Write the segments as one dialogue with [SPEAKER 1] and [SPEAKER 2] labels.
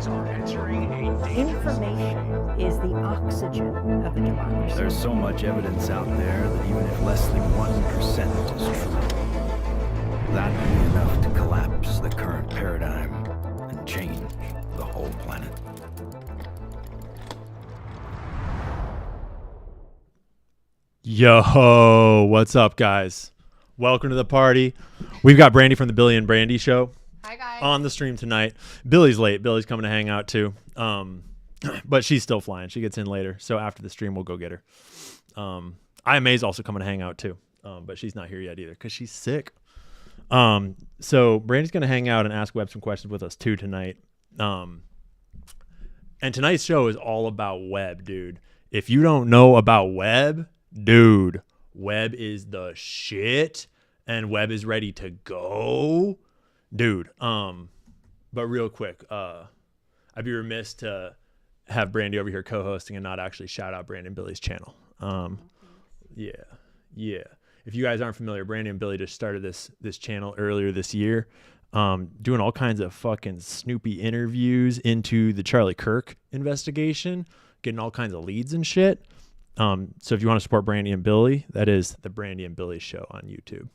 [SPEAKER 1] guys are entering a dangerous zone.
[SPEAKER 2] Information is the oxygen of the democracy.
[SPEAKER 3] There's so much evidence out there that even if less than 1% is true, that would be enough to collapse the current paradigm and change the whole planet.
[SPEAKER 4] Yo, what's up, guys? Welcome to the party. We've got Brandy from the Billy and Brandy Show.
[SPEAKER 5] Hi, guys.
[SPEAKER 4] On the stream tonight. Billy's late. Billy's coming to hang out too. But she's still flying. She gets in later. So after the stream, we'll go get her. IMA's also coming to hang out too. But she's not here yet either because she's sick. So Brandy's going to hang out and ask Webb some questions with us too tonight. And tonight's show is all about Webb, dude. If you don't know about Webb, dude, Webb is the shit and Webb is ready to go. Dude, but real quick, I'd be remiss to have Brandy over here co-hosting and not actually shout out Brandy and Billy's channel. Yeah. If you guys aren't familiar, Brandy and Billy just started this channel earlier this year, doing all kinds of fucking snoopy interviews into the Charlie Kirk investigation, getting all kinds of leads and shit. So if you want to support Brandy and Billy, that is the Brandy and Billy Show on YouTube.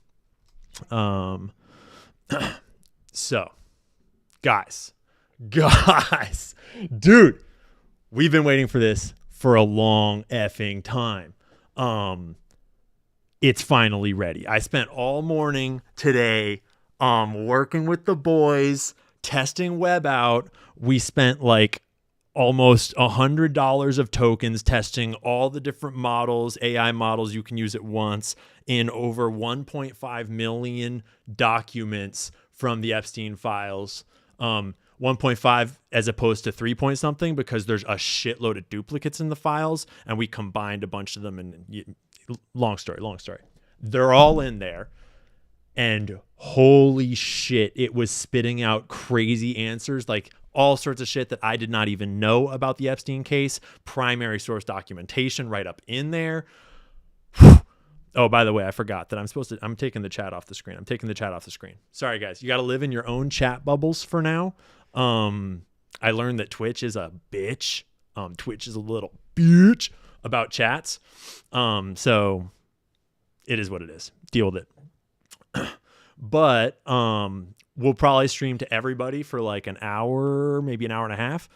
[SPEAKER 4] So, guys, dude, we've been waiting for this for a long effing time. It's finally ready. I spent all morning today working with the boys, testing Webb out. We spent like almost $100 of tokens testing all the different models, AI models you can use at once in over 1.5 million documents from the Epstein files. 1.5 as opposed to 3 point something because there's a shitload of duplicates in the files and we combined a bunch of them and long story. They're all in there and holy shit, it was spitting out crazy answers, like all sorts of shit that I did not even know about the Epstein case, primary source documentation right up in there. Oh, by the way, I forgot that I'm taking the chat off the screen. Sorry, guys. You got to live in your own chat bubbles for now. I learned that Twitch is a bitch. Twitch is a little bitch about chats. So it is what it is. Deal with it. But we'll probably stream to everybody for like an hour, maybe an hour and a half,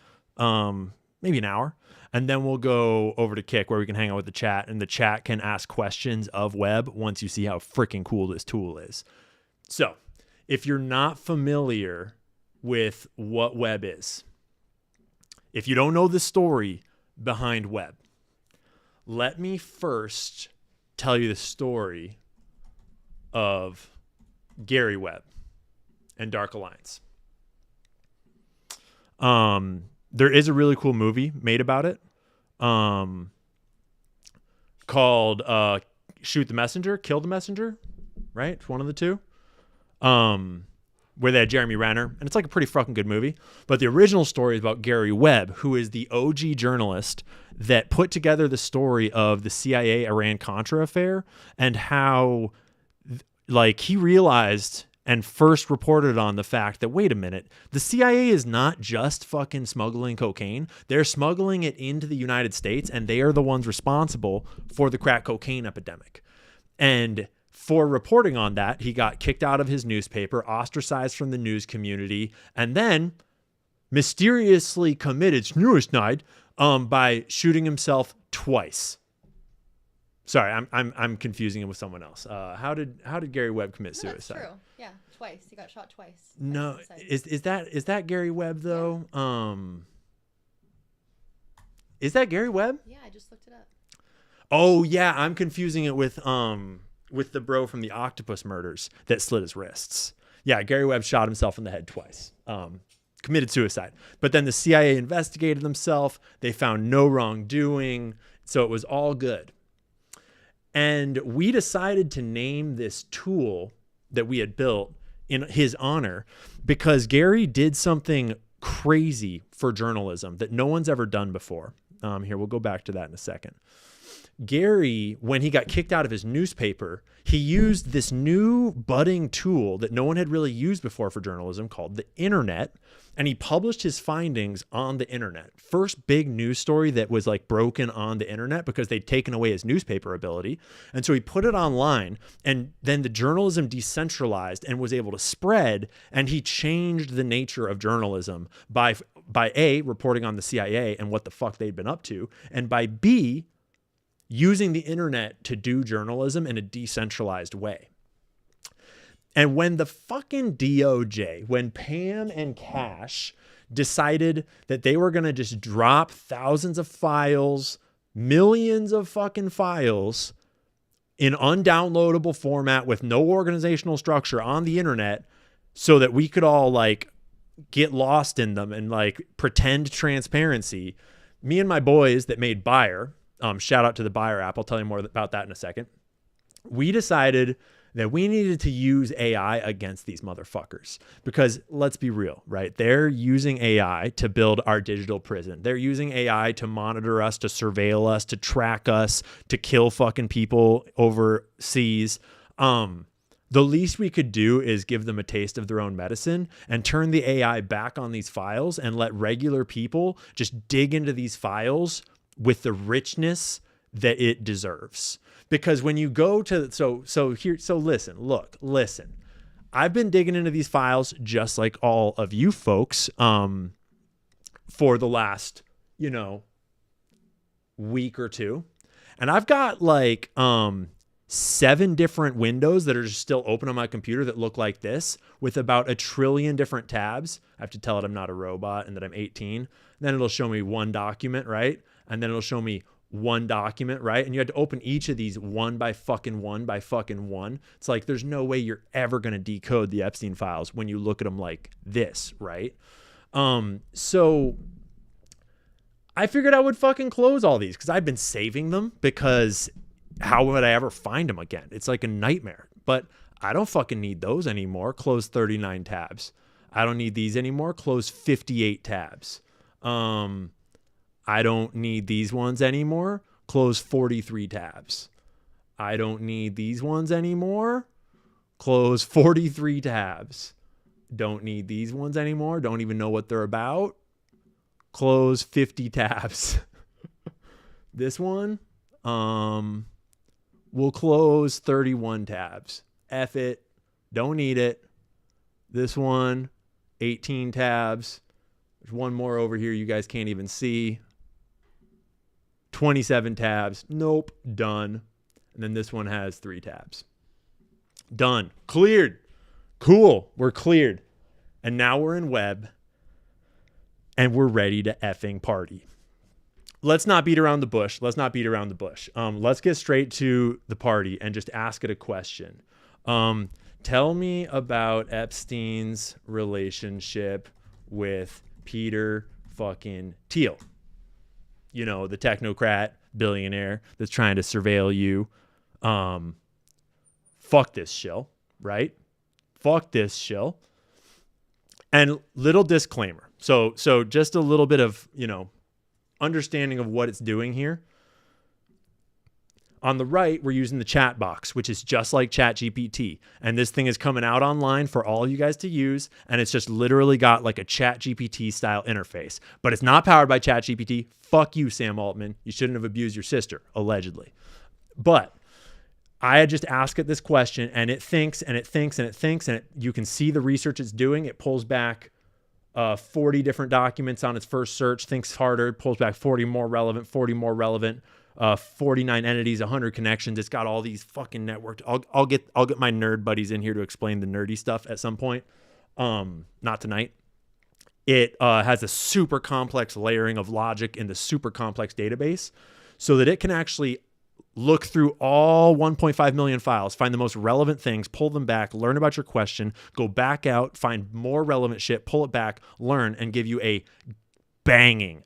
[SPEAKER 4] maybe an hour. And then we'll go over to Kick where we can hang out with the chat and the chat can ask questions of Webb once you see how freaking cool this tool is. So if you're not familiar with what Webb is, if you don't know the story behind Webb, let me first tell you the story of Gary Webb and Dark Alliance. There is a really cool movie made about it, called Shoot the Messenger, Kill the Messenger, right? It's one of the two, where they had Jeremy Renner, and it's like a pretty fucking good movie. But the original story is about Gary Webb, who is the OG journalist that put together the story of the CIA Iran-Contra affair and how, like, he realized and first reported on the fact that, wait a minute, the CIA is not just fucking smuggling cocaine. They're smuggling it into the United States, and they are the ones responsible for the crack cocaine epidemic. And for reporting on that, he got kicked out of his newspaper, ostracized from the news community, and then mysteriously committed suicide by shooting himself twice. Sorry, I'm confusing him with someone else. How did Gary Webb commit suicide?
[SPEAKER 5] That's true. Yeah, twice. He got shot twice.
[SPEAKER 4] No, is that Gary Webb though? Yeah. Is that Gary Webb?
[SPEAKER 5] Yeah, I just looked it up.
[SPEAKER 4] Oh yeah, I'm confusing it with the bro from the Octopus murders that slit his wrists. Yeah, Gary Webb shot himself in the head twice. Committed suicide. But then the CIA investigated himself. They found no wrongdoing, so it was all good. And we decided to name this tool that we had built in his honor because Gary did something crazy for journalism that no one's ever done before. Here, we'll go back to that in a second. Gary, when he got kicked out of his newspaper, he used this new budding tool that no one had really used before for journalism called the internet. And he published his findings on the internet. First big news story that was like broken on the internet because they'd taken away his newspaper ability. And so he put it online, and then the journalism decentralized and was able to spread. And he changed the nature of journalism by A, reporting on the CIA and what the fuck they'd been up to, and by B, using the internet to do journalism in a decentralized way. And when the fucking DOJ, when Pam and Cash decided that they were going to just drop thousands of files, millions of fucking files in undownloadable format with no organizational structure on the internet so that we could all like get lost in them and like pretend transparency, me and my boys that made Buyer, shout out to the Buyer app, I'll tell you more about that in a second, we decided that we needed to use AI against these motherfuckers because let's be real, right? They're using AI to build our digital prison. They're using AI to monitor us, to surveil us, to track us, to kill fucking people overseas. The least we could do is give them a taste of their own medicine and turn the AI back on these files and let regular people just dig into these files with the richness that it deserves. Because when you go to, listen, I've been digging into these files just like all of you folks, for the last, week or two. And I've got like, 7 different windows that are just still open on my computer that look like this with about 1 trillion different tabs. I have to tell it I'm not a robot and that I'm 18. Then it'll show me one document, right? And then it'll show me one document, right? And you had to open each of these one by fucking one. It's like, there's no way you're ever going to decode the Epstein files when you look at them like this, right? So I figured I would fucking close all these because I've been saving them because how would I ever find them again? It's like a nightmare, but I don't fucking need those anymore. Close 39 tabs. I don't need these anymore. Close 58 tabs. I don't need these ones anymore. Close 43 tabs. I don't need these ones anymore. Close 43 tabs. Don't need these ones anymore. Don't even know what they're about. Close 50 tabs. This one, we'll close 31 tabs. F it. Don't need it. This one, 18 tabs. There's one more over here you guys can't even see. 27 tabs. Nope. Done. And then this one has 3 tabs. Done. Cleared. Cool. We're cleared. And now we're in Webb. And we're ready to effing party. Let's not beat around the bush. Let's get straight to the party and just ask it a question. Tell me about Epstein's relationship with Peter fucking Thiel. The technocrat billionaire that's trying to surveil you. Fuck this shill, right? Fuck this shill. And little disclaimer. So just a little bit of, understanding of what it's doing here. On the right, we're using the chat box, which is just like ChatGPT. And this thing is coming out online for all you guys to use. And it's just literally got like a ChatGPT style interface. But it's not powered by ChatGPT. Fuck you, Sam Altman. You shouldn't have abused your sister, allegedly. But I had just asked it this question, and it thinks, and you can see the research it's doing. It pulls back 40 different documents on its first search, thinks harder, pulls back 40 more relevant, 49 entities, 100 connections. It's got all these fucking networked. I'll get my nerd buddies in here to explain the nerdy stuff at some point. Not tonight. It has a super complex layering of logic in the super complex database so that it can actually look through all 1.5 million files, find the most relevant things, pull them back, learn about your question, go back out, find more relevant shit, pull it back, learn, and give you a banging,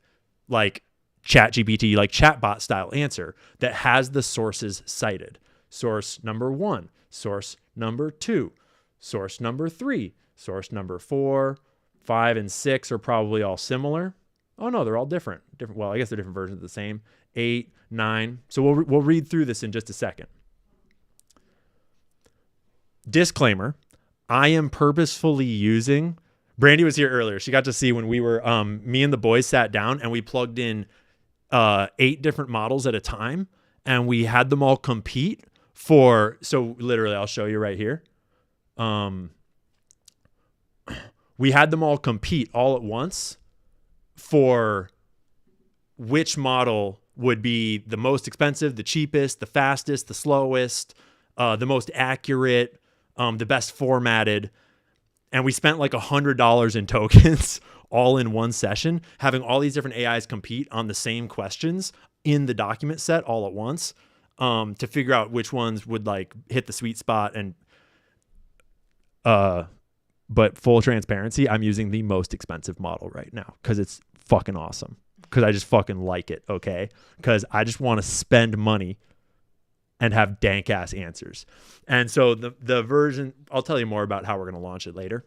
[SPEAKER 4] like ChatGPT, like chatbot style answer that has the sources cited. Source number 1, source number 2, source number 3, source number 4, 5, and 6 are probably all similar. Oh no, they're all different. Well, I guess they're different versions of the same. 8, 9. So we'll read through this in just a second. Disclaimer, I am purposefully using, Brandy was here earlier. She got to see when we were, me and the boys sat down and we plugged in 8 different models at a time, and we had them all compete so literally I'll show you right here. We had them all compete all at once for which model would be the most expensive, the cheapest, the fastest, the slowest, the most accurate, the best formatted. And we spent like $100 in tokens all in one session, having all these different AIs compete on the same questions in the document set all at once, to figure out which ones would like hit the sweet spot. And but full transparency, I'm using the most expensive model right now because it's fucking awesome. Because I just fucking like it, okay? Because I just want to spend money and have dank ass answers. And so the version, I'll tell you more about how we're going to launch it later.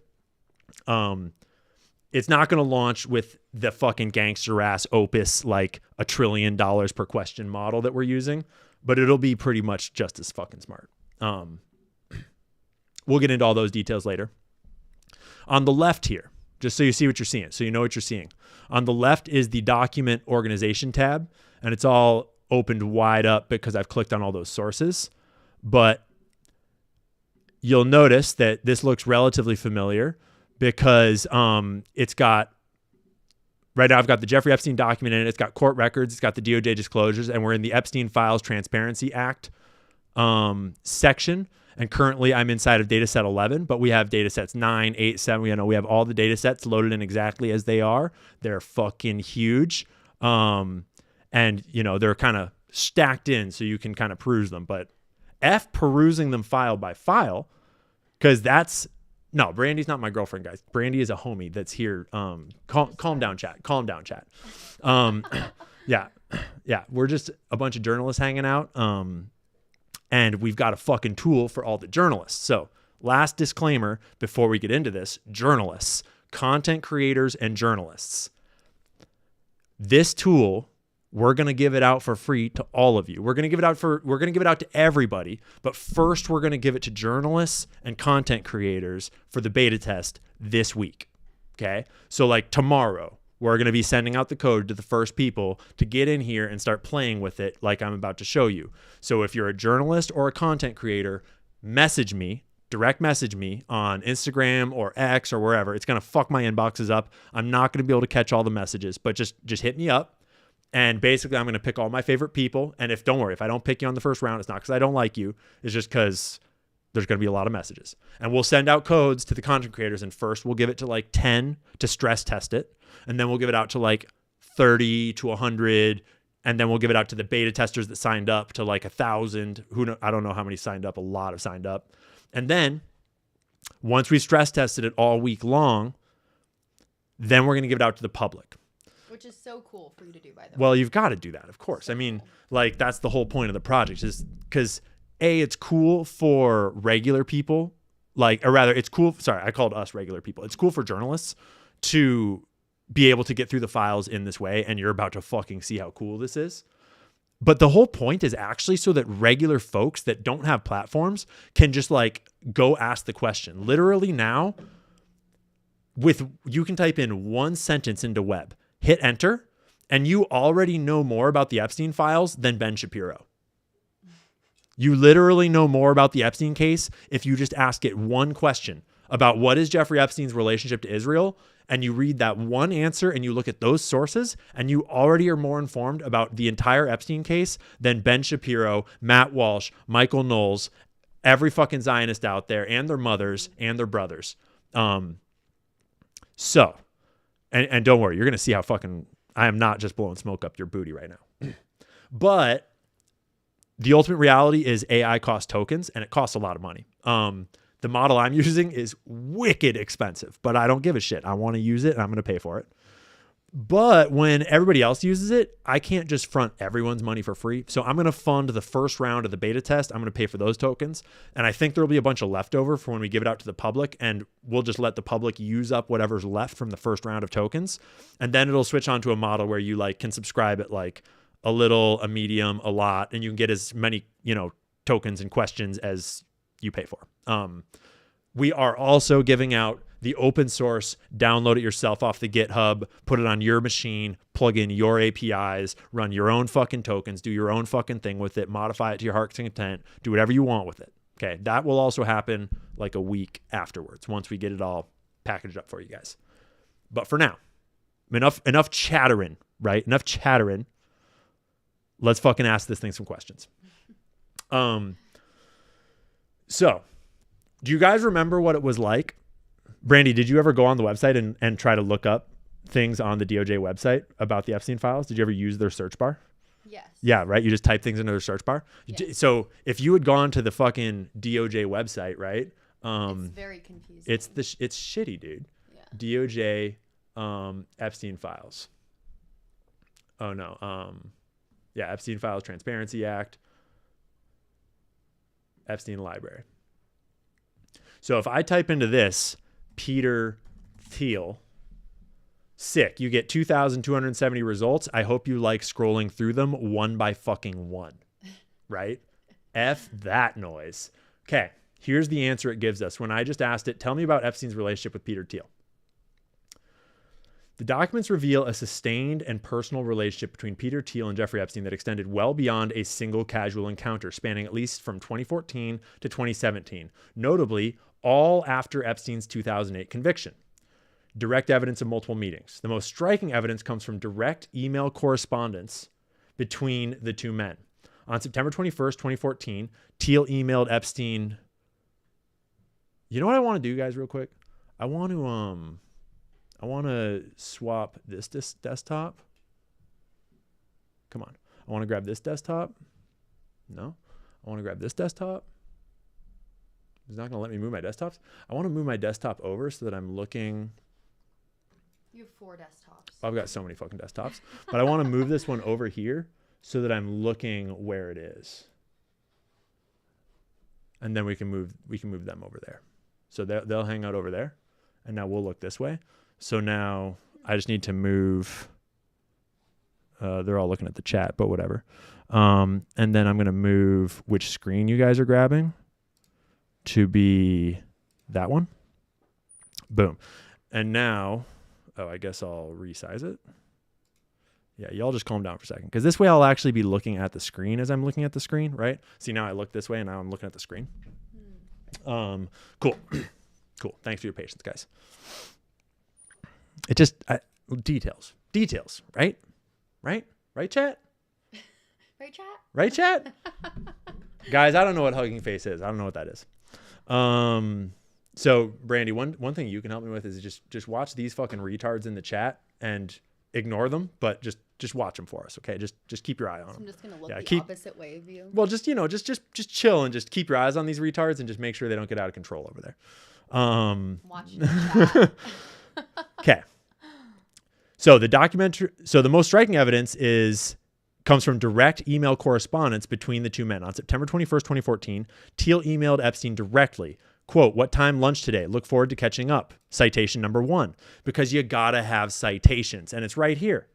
[SPEAKER 4] It's not going to launch with the fucking gangster ass Opus, like $1 trillion per question model that we're using, but it'll be pretty much just as fucking smart. We'll get into all those details later. On the left here, just so you see what you're seeing, so you know what you're seeing. On the left is the document organization tab, and it's all opened wide up because I've clicked on all those sources. But you'll notice that this looks relatively familiar because it's got, right now I've got the Jeffrey Epstein document in it. It's got court records. It's got the DOJ disclosures, and we're in the Epstein Files Transparency Act section. And currently I'm inside of dataset 11, but we have datasets 9, 8, 7. We have all the datasets loaded in exactly as they are. They're fucking huge. And they're kind of stacked in so you can kind of peruse them, but perusing them file by file, because no, Brandy's not my girlfriend, guys. Brandy is a homie that's here. Calm down, chat. Yeah. We're just a bunch of journalists hanging out. And we've got a fucking tool for all the journalists. So last disclaimer before we get into this, journalists, content creators, and journalists. This tool, we're going to give it out for free to all of you. We're going to give it out to everybody, but first we're going to give it to journalists and content creators for the beta test this week. Okay? So like tomorrow, we're going to be sending out the code to the first people to get in here and start playing with it like I'm about to show you. So if you're a journalist or a content creator, direct message me on Instagram or X or wherever. It's going to fuck my inboxes up. I'm not going to be able to catch all the messages, but just hit me up. And basically I'm going to pick all my favorite people. And don't worry, if I don't pick you on the first round, it's not because I don't like you. It's just because there's going to be a lot of messages. And we'll send out codes to the content creators. And first we'll give it to like 10 to stress test it. And then we'll give it out to like 30 to 100. And then we'll give it out to the beta testers that signed up to like 1,000. I don't know how many signed up. A lot have signed up. And then once we stress tested it all week long, then we're going to give it out to the public.
[SPEAKER 5] Which is so cool for you to do, by the way.
[SPEAKER 4] Well, you've got to do that, of course. I mean, like that's the whole point of the project, is because it's cool for regular people, it's cool. Sorry, I called us regular people. It's cool for journalists to be able to get through the files in this way. And you're about to fucking see how cool this is. But the whole point is actually so that regular folks that don't have platforms can just like go ask the question. Literally now, you can type in one sentence into Webb, hit enter, and you already know more about the Epstein files than Ben Shapiro. You literally know more about the Epstein case if you just ask it one question about what is Jeffrey Epstein's relationship to Israel, and you read that one answer and you look at those sources, and you already are more informed about the entire Epstein case than Ben Shapiro, Matt Walsh, Michael Knowles, every fucking Zionist out there, and their mothers and their brothers. So, and don't worry, you're going to see how fucking, I am not just blowing smoke up your booty right now. But the ultimate reality is AI costs tokens, and it costs a lot of money. The model I'm using is wicked expensive, but I don't give a shit. I want to use it, and I'm going to pay for it. But when everybody else uses it, I can't just front everyone's money for free. So I'm going to fund the first round of the beta test. I'm going to pay for those tokens. And I think there'll be a bunch of leftover for when we give it out to the public, and we'll just let the public use up whatever's left from the first round of tokens. And then it'll switch on to a model where you like can subscribe at like a little, a medium, a lot, and you can get as many, tokens and questions as you pay for. We are also giving out the open source, download it yourself off the GitHub, put it on your machine, plug in your APIs, run your own fucking tokens, do your own fucking thing with it, modify it to your heart's content, do whatever you want with it. Okay. That will also happen like a week afterwards once we get it all packaged up for you guys. But for now, enough chattering, right? Enough chattering. Let's fucking ask this thing some questions. So do you guys remember what it was like? Brandy, did you ever go on the website and try to look up things on the DOJ website about the Epstein files? Did you ever use their search bar?
[SPEAKER 5] Yes.
[SPEAKER 4] Yeah, right? You just type things into their search bar.
[SPEAKER 5] Yes.
[SPEAKER 4] So if you had gone to the fucking DOJ website, right?
[SPEAKER 5] It's very confusing.
[SPEAKER 4] It's shitty, dude.
[SPEAKER 5] Yeah.
[SPEAKER 4] DOJ Epstein files. Oh no. Yeah, Epstein Files Transparency Act. Epstein Library. So if I type into this, Peter Thiel, sick, you get 2,270 results. I hope you like scrolling through them one by fucking one, right? F that noise. Okay, here's the answer it gives us. When I just asked it, tell me about Epstein's relationship with Peter Thiel. The documents reveal a sustained and personal relationship between Peter Thiel and Jeffrey Epstein that extended well beyond a single casual encounter, spanning at least from 2014 to 2017, notably all after Epstein's 2008 conviction. Direct evidence of multiple meetings. The most striking evidence comes from direct email correspondence between the two men. On September 21st, 2014, Thiel emailed Epstein. You know what I want to do, guys, real quick? I want to swap this desktop. Come on. I want to grab this desktop. No. I want to grab this desktop. It's not going to let me move my desktops. I want to move my desktop over so that I'm looking.
[SPEAKER 5] You have 4 desktops.
[SPEAKER 4] I've got so many fucking desktops. But I want to move this one over here so that I'm looking where it is. And then we can move them over there. So they'll hang out over there. And now we'll look this way. So now I just need to move. They're all looking at the chat, but whatever. And then I'm going to move which screen you guys are grabbing to be that one. Boom. And now, I guess I'll resize it. Yeah, y'all just calm down for a second. Because this way I'll actually be looking at the screen as I'm looking at the screen, right? See, now I look this way and now I'm looking at the screen. Cool. Cool. Thanks for your patience, guys. It just, details, right? Right, chat?
[SPEAKER 5] Right, chat?
[SPEAKER 4] Right, chat? Guys, I don't know what hugging face is. I don't know what that is. So Brandy, one thing you can help me with is just watch these fucking retards in the chat and ignore them, but just watch them for us, okay? Just keep your eye on them.
[SPEAKER 5] I'm just gonna look
[SPEAKER 4] the
[SPEAKER 5] opposite way of you.
[SPEAKER 4] Well, just chill and just keep your eyes on these retards and just make sure they don't get out of control over there.
[SPEAKER 5] Watching the chat.
[SPEAKER 4] Okay. So the most striking evidence comes from direct email correspondence between the two men. On September 21st, 2014, Thiel emailed Epstein directly, quote, "What time lunch today? Look forward to catching up." Citation number 1, because you gotta have citations, and it's right here.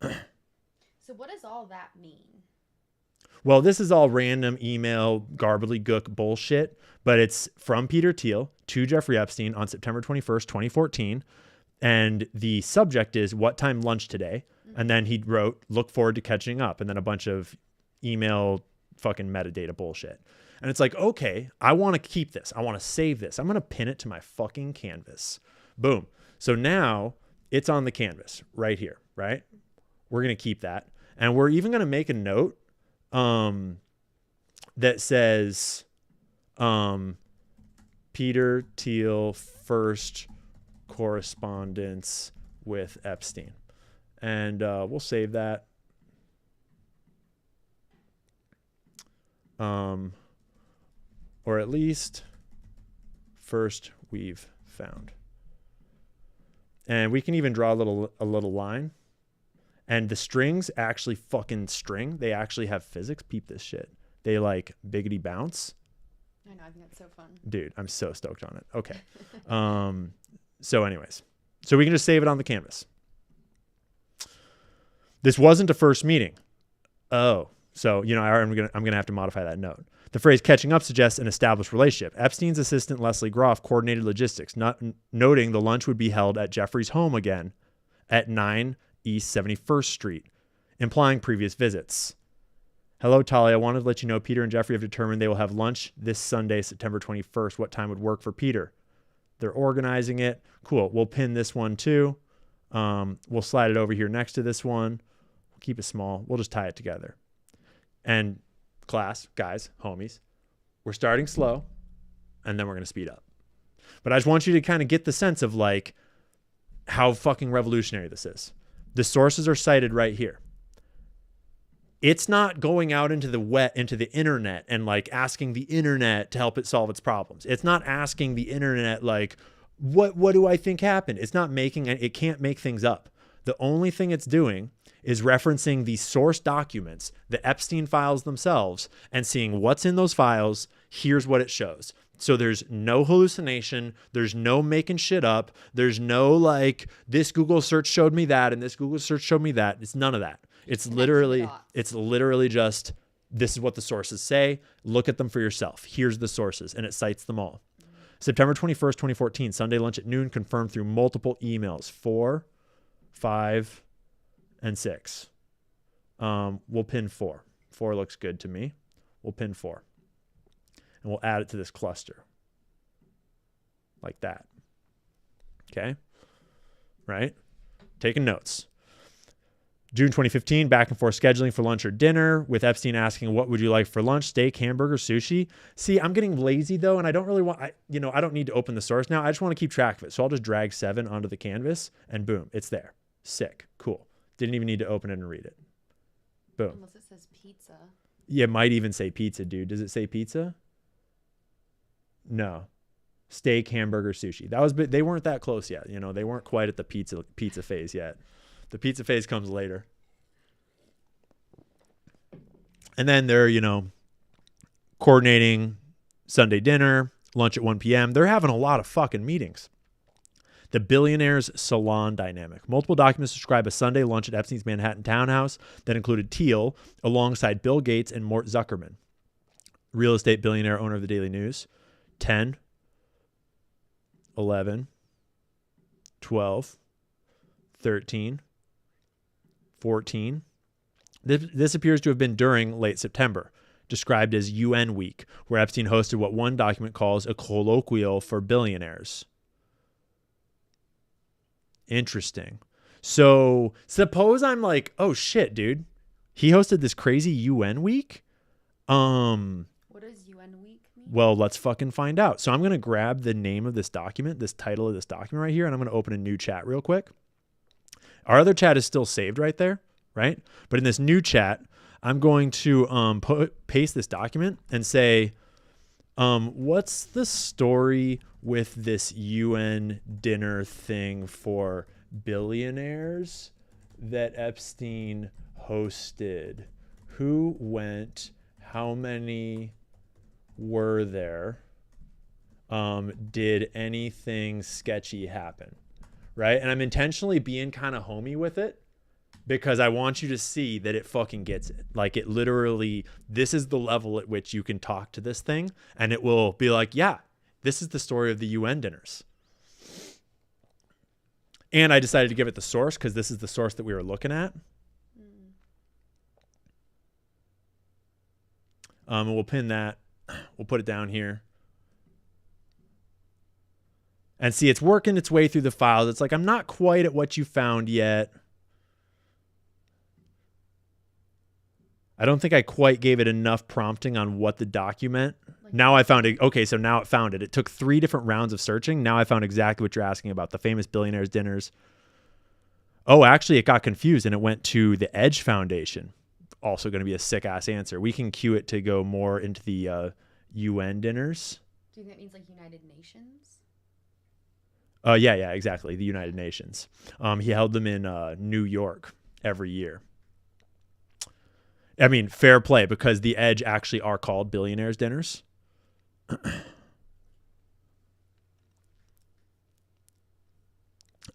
[SPEAKER 5] So what does all that mean?
[SPEAKER 4] Well, this is all random email gobbledygook bullshit, but it's from Peter Thiel to Jeffrey Epstein on September 21st, 2014. And the subject is "What time lunch today?" And then he wrote, "Look forward to catching up." And then a bunch of email fucking metadata bullshit. And it's like, okay, I want to keep this. I want to save this. I'm going to pin it to my fucking canvas. Boom. So now it's on the canvas right here, right? We're going to keep that. And we're even going to make a note that says Peter Thiel first correspondence with Epstein. And we'll save that. Or at least first we've found. And we can even draw a little line. And the strings actually fucking string. They actually have physics. Peep this shit. They like biggity bounce.
[SPEAKER 5] I know, I think that's so fun.
[SPEAKER 4] Dude, I'm so stoked on it. Okay. So anyways, so we can just save it on the canvas. This wasn't a first meeting. Oh, so, I'm gonna have to modify that note. The phrase catching up suggests an established relationship. Epstein's assistant, Leslie Groff, coordinated logistics, noting the lunch would be held at Jeffrey's home again at 9 East 71st Street, implying previous visits. Hello, Talia. I wanted to let you know Peter and Jeffrey have determined they will have lunch this Sunday, September 21st. What time would work for Peter? They're organizing it. Cool. We'll pin this one too. We'll slide it over here next to this one. We'll keep it small. We'll just tie it together. And class, guys, homies, we're starting slow and then we're going to speed up. But I just want you to kind of get the sense of like how fucking revolutionary this is. The sources are cited right here. It's not going out into the internet and like asking the internet to help it solve its problems. It's not asking the internet like, what do I think happened? It's not it can't make things up. The only thing it's doing is referencing the source documents, the Epstein files themselves, and seeing what's in those files. Here's what it shows. So there's no hallucination. There's no making shit up. There's no like, this Google search showed me that and this Google search showed me that. It's none of that. It's literally just, this is what the sources say. Look at them for yourself. Here's the sources, and it cites them all. September 21st, 2014, Sunday lunch at noon, confirmed through multiple emails, 4, 5, and 6. We'll pin 4. 4 looks good to me. We'll pin 4. And we'll add it to this cluster. Like that. Okay? Right? Taking notes. June 2015, back and forth scheduling for lunch or dinner, with Epstein asking, what would you like for lunch? Steak, hamburger, sushi? See, I'm getting lazy though, and I don't really want, I don't need to open the source now. I just want to keep track of it. So I'll just drag 7 onto the canvas and boom, it's there. Sick. Cool. Didn't even need to open it and read it. Boom.
[SPEAKER 5] Unless it says pizza.
[SPEAKER 4] Yeah, it might even say pizza, dude. Does it say pizza? No. Steak, hamburger, sushi. They weren't that close yet. They weren't quite at the pizza phase yet. The pizza phase comes later. And then they're, coordinating Sunday dinner, lunch at 1 p.m. They're having a lot of fucking meetings. The billionaire's salon dynamic. Multiple documents describe a Sunday lunch at Epstein's Manhattan townhouse that included Thiel alongside Bill Gates and Mort Zuckerman. Real estate billionaire, owner of the Daily News. 10, 11, 12, 13, 14. This appears to have been during late September, described as UN Week, where Epstein hosted what one document calls a colloquial for billionaires. Interesting. So suppose I'm like, oh shit, dude, he hosted this crazy UN Week?
[SPEAKER 5] What does UN Week mean?
[SPEAKER 4] Well, let's fucking find out. So I'm going to grab the name of this document, this title of this document right here, and I'm going to open a new chat real quick. Our other chat is still saved right there, right? But in this new chat, I'm going to paste this document and say, what's the story with this UN dinner thing for billionaires that Epstein hosted? Who went? How many were there? Did anything sketchy happen? Right? And I'm intentionally being kind of homey with it because I want you to see that it fucking gets it. Like it literally, this is the level at which you can talk to this thing and it will be like, yeah, this is the story of the UN dinners. And I decided to give it the source because this is the source that we were looking at. And we'll pin that. We'll put it down here. And see, it's working its way through the files. It's like, I'm not quite at what you found yet. I don't think I quite gave it enough prompting on what the document. Now I found it. Okay, so now it found it. It took 3 different rounds of searching. Now I found exactly what you're asking about, the famous billionaires' dinners. Oh, actually, it got confused and it went to the Edge Foundation. Also going to be a sick-ass answer. We can cue it to go more into the UN dinners.
[SPEAKER 5] Do you think that means like United Nations?
[SPEAKER 4] Yeah, exactly. The United Nations. He held them in New York every year. I mean, fair play, because the Edge actually are called billionaires' dinners.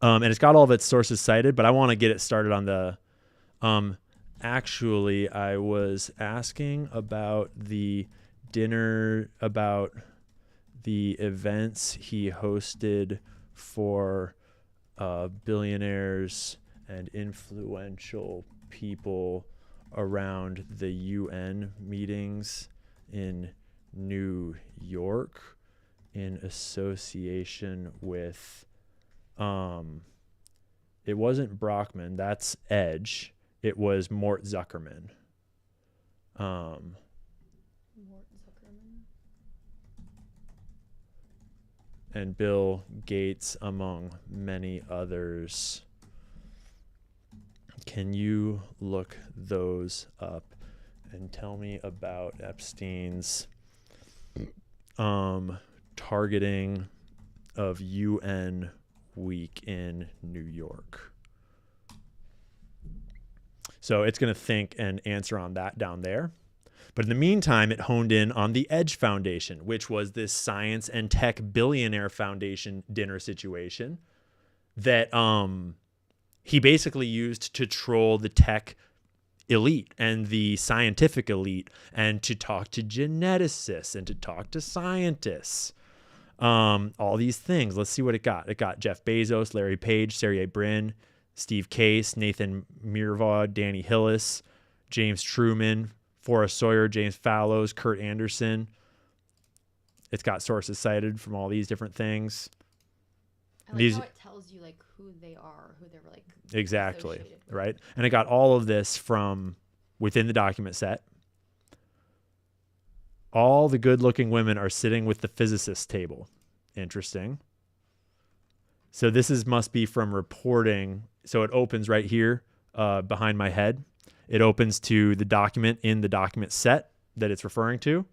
[SPEAKER 4] And it's got all of its sources cited, but I want to get it started on the Actually, I was asking about the dinner, about the events he hosted for billionaires and influential people around the UN meetings in New York in association with it wasn't Brockman, that's Edge. It was Mort Zuckerman.
[SPEAKER 5] Mort Zuckerman.
[SPEAKER 4] And Bill Gates, among many others. Can you look those up and tell me about Epstein's targeting of UN week in New York? So it's going to think and answer on that down there. But in the meantime, it honed in on the Edge Foundation, which was this science and tech billionaire foundation dinner situation that he basically used to troll the tech elite and the scientific elite and to talk to geneticists and to talk to scientists. All these things. Let's see what it got. It got Jeff Bezos, Larry Page, Sergey Brin, Steve Case, Nathan Myhrvold, Danny Hillis, James Truman, Forrest Sawyer, James Fallows, Kurt Anderson. It's got sources cited from all these different things.
[SPEAKER 5] I like
[SPEAKER 4] These
[SPEAKER 5] how it tells you like who they are, who they're like
[SPEAKER 4] exactly,
[SPEAKER 5] associated with.
[SPEAKER 4] right? And I got all of this from within the document set. All the good-looking women are sitting with the physicist table. Interesting. So this must be from reporting. So it opens right here behind my head. It opens to the document in the document set that it's referring to.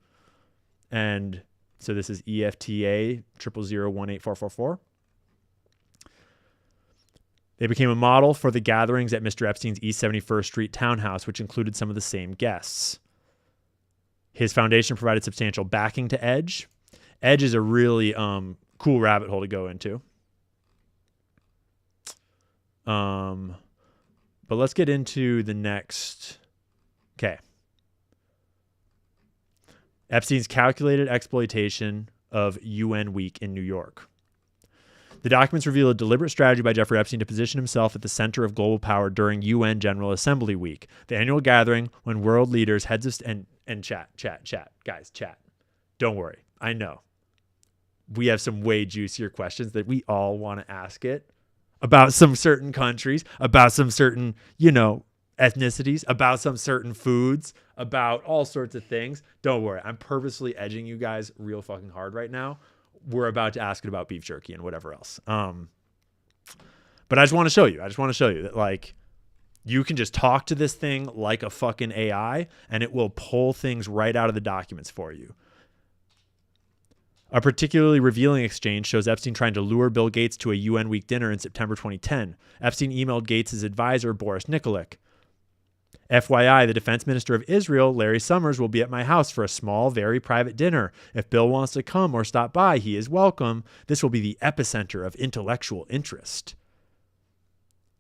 [SPEAKER 4] And so this is EFTA 000184444. They became a model for the gatherings at Mr. Epstein's East 71st Street townhouse, which included some of the same guests. His foundation provided substantial backing to Edge. Edge is a really cool rabbit hole to go into. But let's get into the next. Okay. Epstein's calculated exploitation of UN week in New York. The documents reveal a deliberate strategy by Jeffrey Epstein to position himself at the center of global power during UN General Assembly Week, the annual gathering when world leaders, heads of and chat. Guys, chat. Don't worry. I know. We have some way juicier questions that we all want to ask it about some certain countries, about some certain, ethnicities, about some certain foods, about all sorts of things. Don't worry. I'm purposely edging you guys real fucking hard right now. We're about to ask it about beef jerky and whatever else. But I just want to show you. That like you can just talk to this thing like a fucking AI and it will pull things right out of the documents for you. A particularly revealing exchange shows Epstein trying to lure Bill Gates to a UN week dinner in September 2010. Epstein emailed Gates' advisor, Boris Nikolic. FYI, the defense minister of Israel, Larry Summers, will be at my house for a small, very private dinner. If Bill wants to come or stop by, he is welcome. This will be the epicenter of intellectual interest.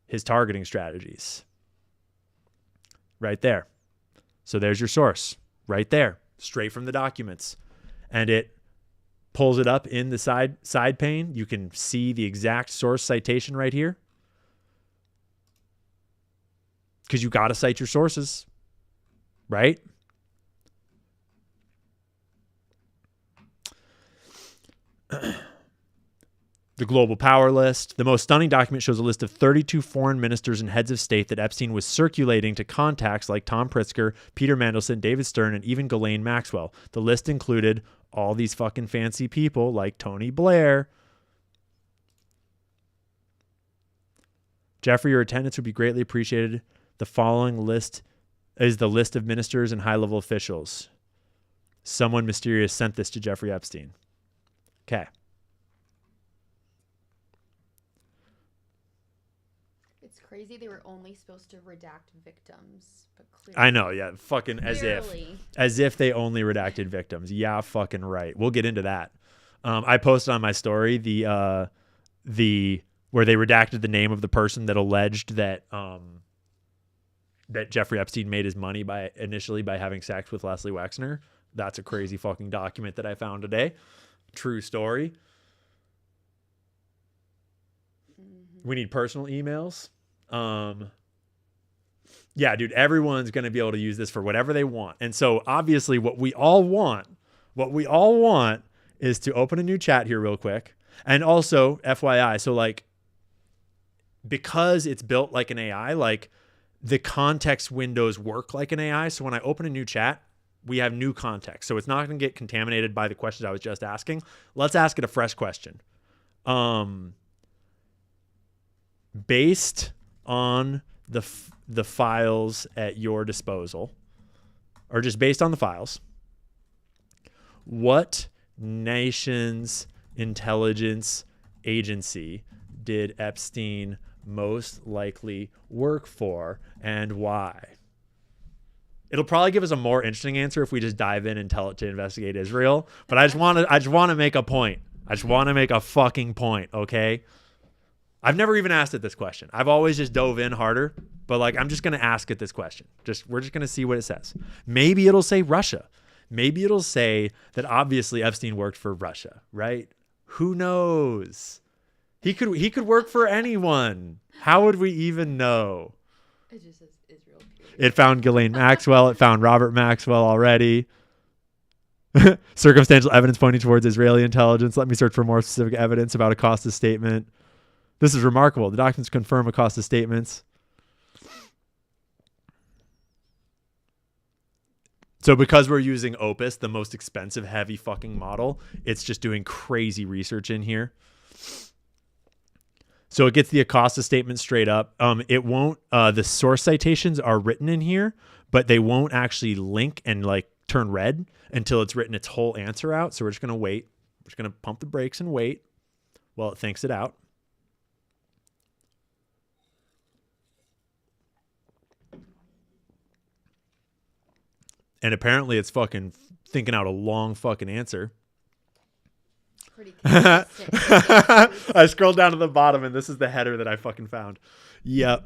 [SPEAKER 4] His targeting strategies. Right there. So there's your source. Right there. Straight from the documents. And it pulls it up in the side pane. You can see the exact source citation right here. Because you got to cite your sources, right? The global power list. The most stunning document shows a list of 32 foreign ministers and heads of state that Epstein was circulating to contacts like Tom Pritzker, Peter Mandelson, David Stern, and even Ghislaine Maxwell. The list included all these fucking fancy people like Tony Blair. Jeffrey, your attendance would be greatly appreciated. The following list is the list of ministers and high-level officials. Someone mysterious sent this to Jeffrey Epstein. Okay.
[SPEAKER 5] It's crazy they were only supposed to redact victims, but clearly.
[SPEAKER 4] I know, yeah. Fucking
[SPEAKER 5] Clearly.
[SPEAKER 4] as if they only redacted victims. Yeah, fucking right. We'll get into that. I posted on my story the where they redacted the name of the person that alleged that that Jeffrey Epstein made his money initially by having sex with Leslie Wexner. That's a crazy fucking document that I found today. True story. We need personal emails. Yeah, dude, everyone's going to be able to use this for whatever they want. And so obviously what we all want is to open a new chat here real quick. And also FYI, so like, because it's built like an AI, like the context windows work like an AI. So when I open a new chat, we have new context. So it's not going to get contaminated by the questions I was just asking. Let's ask it a fresh question. Based on the files at your disposal, or just based on the files, what nation's intelligence agency did Epstein most likely work for, and why? It'll probably give us a more interesting answer if we just dive in and tell it to investigate Israel. But I just want to make a point. I just want to make a fucking point, okay? I've never even asked it this question. I've always just dove in harder, but like I'm just going to ask it this question. We're just going to see what it says. Maybe it'll say Russia. Maybe it'll say that obviously Epstein worked for Russia, right? Who knows? He could work for anyone. How would we even know?
[SPEAKER 5] It just says Israel. Period.
[SPEAKER 4] It found Ghislaine Maxwell. It found Robert Maxwell already. Circumstantial evidence pointing towards Israeli intelligence. Let me search for more specific evidence about Acosta's statement. This is remarkable. The documents confirm Acosta's statements. So because we're using Opus, the most expensive, heavy fucking model, it's just doing crazy research in here. So it gets the Acosta statement straight up. It won't, the source citations are written in here, but they won't actually link and like turn red until it's written its whole answer out. So we're just going to wait. We're just going to pump the brakes and wait while it thinks it out. And apparently it's fucking thinking out a long fucking answer.
[SPEAKER 5] Pretty
[SPEAKER 4] I scrolled down to the bottom and this is the header that I fucking found. Yep.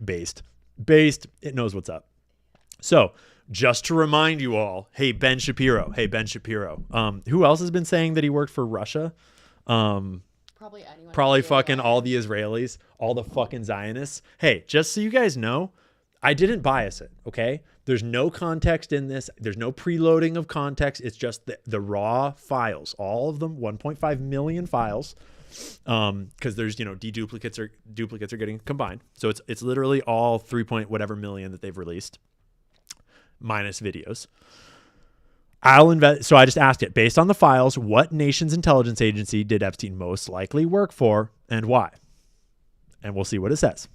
[SPEAKER 4] Based. It knows what's up. So just to remind you all, hey, Ben Shapiro. Who else has been saying that he worked for Russia?
[SPEAKER 5] Probably anyone.
[SPEAKER 4] Probably fucking all the Israelis, all the fucking Zionists. Hey, just so you guys know, I didn't bias it, okay? There's no context in this. There's no preloading of context. It's just the raw files, all of them, 1.5 million files, because there's, duplicates are getting combined. So it's literally all 3 point whatever million that they've released, minus videos. So I just asked it, based on the files, what nation's intelligence agency did Epstein most likely work for and why? And we'll see what it says.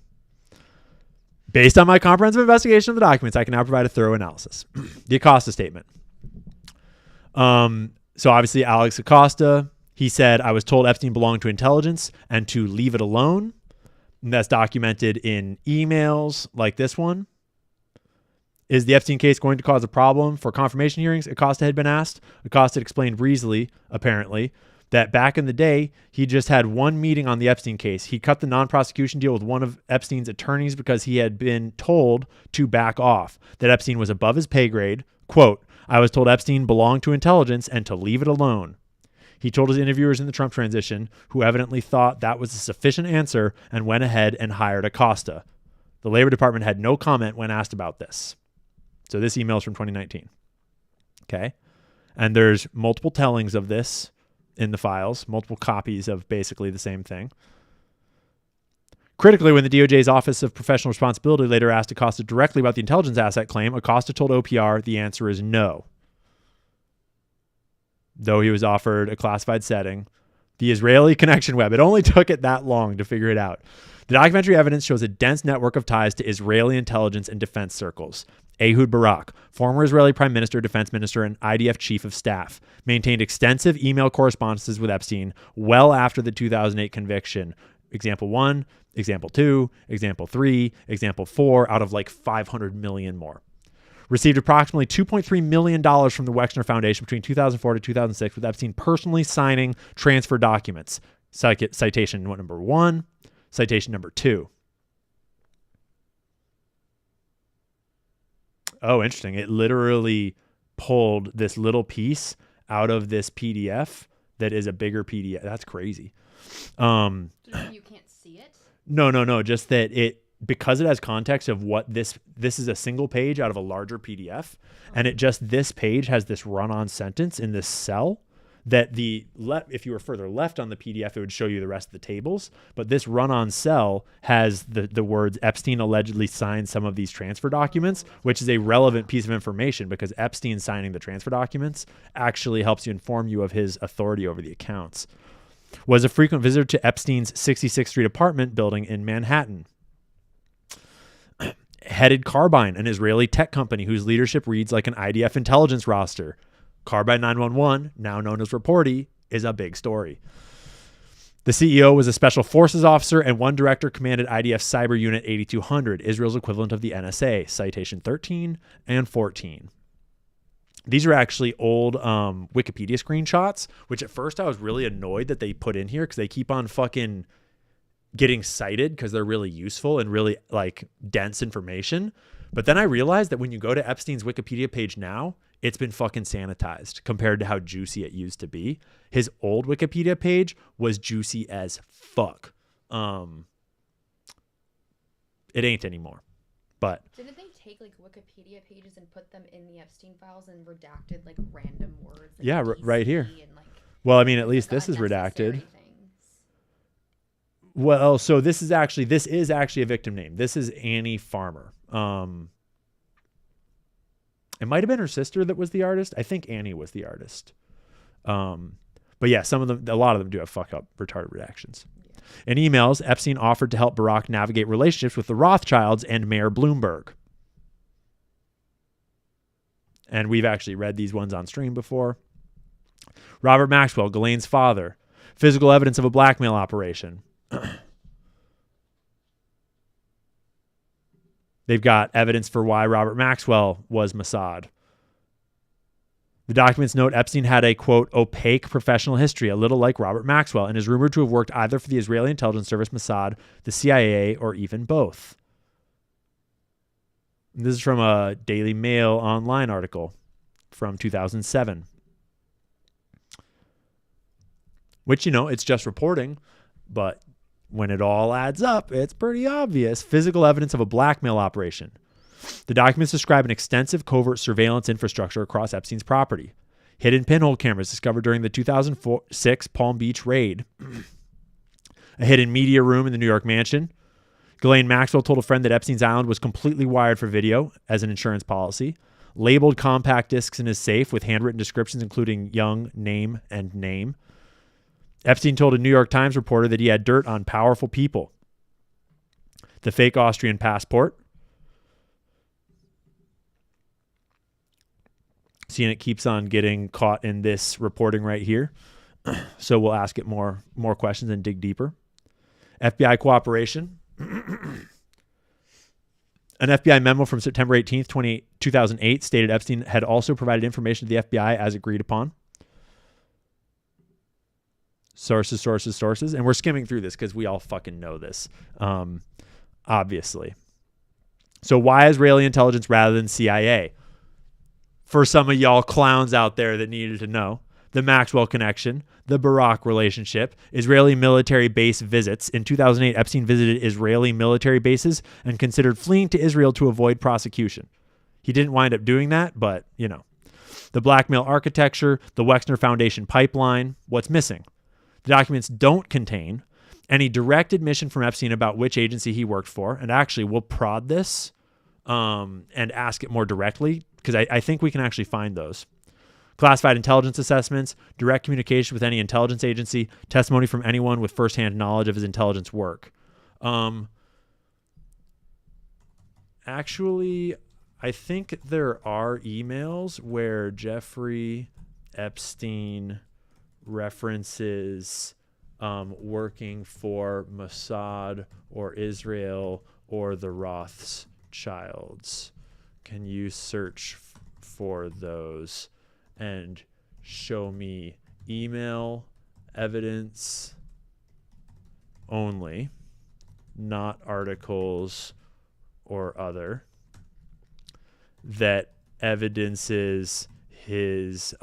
[SPEAKER 4] Based on my comprehensive investigation of the documents, I can now provide a thorough analysis. The Acosta statement. So obviously Alex Acosta, he said, I was told Epstein belonged to intelligence and to leave it alone. And that's documented in emails like this one. Is the Epstein case going to cause a problem for confirmation hearings? Acosta had been asked. Acosta explained breezily, apparently, that back in the day, he just had one meeting on the Epstein case. He cut the non-prosecution deal with one of Epstein's attorneys because he had been told to back off, that Epstein was above his pay grade. Quote, I was told Epstein belonged to intelligence and to leave it alone. He told his interviewers in the Trump transition, who evidently thought that was a sufficient answer and went ahead and hired Acosta. The Labor Department had no comment when asked about this. So this email is from 2019. Okay. And there's multiple tellings of this in the files, multiple copies of basically the same thing. Critically, when the DOJ's Office of Professional Responsibility later asked Acosta directly about the intelligence asset claim, Acosta told OPR the answer is no. Though he was offered a classified setting, the Israeli connection web, it only took it that long to figure it out. The documentary evidence shows a dense network of ties to Israeli intelligence and defense circles. Ehud Barak, former Israeli prime minister, defense minister, and IDF chief of staff, maintained extensive email correspondences with Epstein well after the 2008 conviction. Example 1, example 2, example 3, example 4, out of like 500 million more. Received approximately $2.3 million from the Wexner Foundation between 2004 to 2006, with Epstein personally signing transfer documents. Citation number 1, citation number 2. Oh, interesting. It literally pulled this little piece out of this PDF that is a bigger PDF. That's crazy.
[SPEAKER 5] Do you mean you can't see it?
[SPEAKER 4] No. Just that because it has context of what this is a single page out of a larger PDF, and this page has this run-on sentence in this cell that if you were further left on the PDF, it would show you the rest of the tables. But this run-on cell has the words Epstein allegedly signed some of these transfer documents, which is a relevant piece of information because Epstein signing the transfer documents actually helps you inform you of his authority over the accounts. Was a frequent visitor to Epstein's 66th Street apartment building in Manhattan. Headed Carbine, an Israeli tech company whose leadership reads like an IDF intelligence roster. Carbine 911, now known as Reporty, is a big story. The CEO was a special forces officer, and one director commanded IDF Cyber Unit 8200, Israel's equivalent of the NSA, citation 13 and 14. These are actually old Wikipedia screenshots, which at first I was really annoyed that they put in here because they keep on fucking getting cited because they're really useful and really like dense information. But then I realized that when you go to Epstein's Wikipedia page now, it's been fucking sanitized compared to how juicy it used to be. His old Wikipedia page was juicy as fuck. It ain't anymore. But
[SPEAKER 5] didn't they take like Wikipedia pages and put them in the Epstein files and redacted like random words? Like
[SPEAKER 4] yeah, right here.
[SPEAKER 5] And, like,
[SPEAKER 4] well, I mean, at least
[SPEAKER 5] like,
[SPEAKER 4] this is redacted.
[SPEAKER 5] things.
[SPEAKER 4] Well, so this is actually a victim name. This is Annie Farmer. It might have been her sister that was the artist. I think Annie was the artist. But yeah, a lot of them do have fuck up retarded redactions. In emails, Epstein offered to help Barack navigate relationships with the Rothschilds and Mayor Bloomberg. And we've actually read these ones on stream before. Robert Maxwell, Ghislaine's father. Physical evidence of a blackmail operation. They've got evidence for why Robert Maxwell was Mossad. The documents note Epstein had a, quote, opaque professional history, a little like Robert Maxwell, and is rumored to have worked either for the Israeli intelligence service, Mossad, the CIA, or even both. And this is from a Daily Mail online article from 2007. Which, it's just reporting, but when it all adds up, it's pretty obvious. Physical evidence of a blackmail operation. The documents describe an extensive covert surveillance infrastructure across Epstein's property. Hidden pinhole cameras discovered during the 2006 Palm Beach raid. A hidden media room in the New York mansion. Ghislaine Maxwell told a friend that Epstein's island was completely wired for video as an insurance policy. Labeled compact discs in his safe with handwritten descriptions including young, name, and name. Epstein told a New York Times reporter that he had dirt on powerful people. The fake Austrian passport. Seeing it keeps on getting caught in this reporting right here. So we'll ask it more questions and dig deeper. FBI cooperation. An FBI memo from September 18th, 2008 stated Epstein had also provided information to the FBI as agreed upon. Sources. And we're skimming through this because we all fucking know this, obviously. So why Israeli intelligence rather than CIA? For some of y'all clowns out there that needed to know, the Maxwell connection, the Barack relationship, Israeli military base visits. In 2008, Epstein visited Israeli military bases and considered fleeing to Israel to avoid prosecution. He didn't wind up doing that, but, The blackmail architecture, the Wexner Foundation pipeline, what's missing? The documents don't contain any direct admission from Epstein about which agency he worked for. And actually, we'll prod this and ask it more directly because I think we can actually find those. Classified intelligence assessments, direct communication with any intelligence agency, testimony from anyone with firsthand knowledge of his intelligence work. Actually, I think there are emails where Jeffrey Epstein references working for Mossad or Israel or the Rothschilds. Can you search for those and show me email evidence only, not articles or other? that evidences his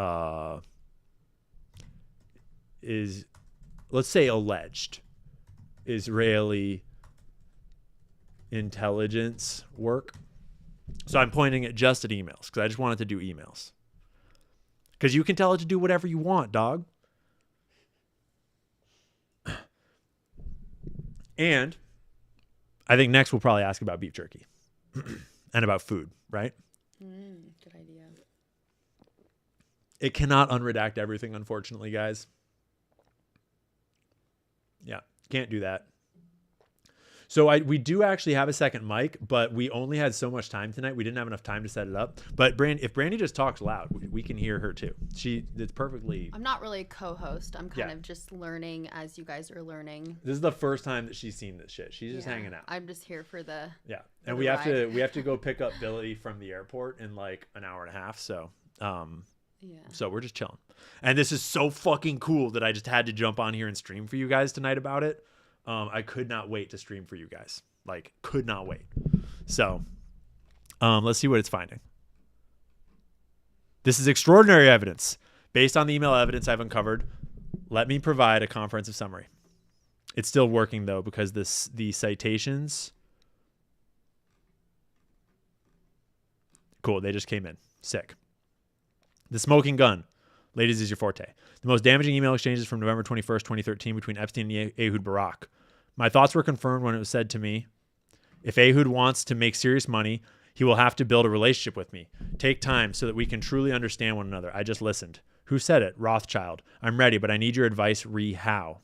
[SPEAKER 4] is, let's say, alleged Israeli intelligence work. So I'm pointing it just at emails because I just wanted to do emails. Because you can tell it to do whatever you want, dog. And I think next we'll probably ask about beef jerky and about food, right?
[SPEAKER 5] Good idea.
[SPEAKER 4] It cannot unredact everything, unfortunately, guys. Yeah, can't do that. So we do actually have a second mic, but we only had so much time tonight. We didn't have enough time to set it up. But if Brandy just talks loud, we can hear her too. It's perfectly.
[SPEAKER 5] I'm not really a co-host. I'm kind of just learning as you guys are learning.
[SPEAKER 4] This is the first time that she's seen this shit. She's just hanging out.
[SPEAKER 5] I'm just here for the.
[SPEAKER 4] Yeah, and we have to go pick up Billy from the airport in like an hour and a half. So so we're just chilling. And this is so fucking cool that I just had to jump on here and stream for you guys tonight about it. I could not wait to stream for you guys. Like, could not wait. So, let's see what it's finding. This is extraordinary evidence. Based on the email evidence I've uncovered, let me provide a comprehensive summary. It's still working, though, because the citations... Cool, they just came in. Sick. The smoking gun. Ladies, is your forte. The most damaging email exchanges from November 21st, 2013 between Epstein and Ehud Barak. My thoughts were confirmed when it was said to me, if Ehud wants to make serious money, he will have to build a relationship with me. Take time so that we can truly understand one another. I just listened. Who said it? Rothschild. I'm ready, but I need your advice how.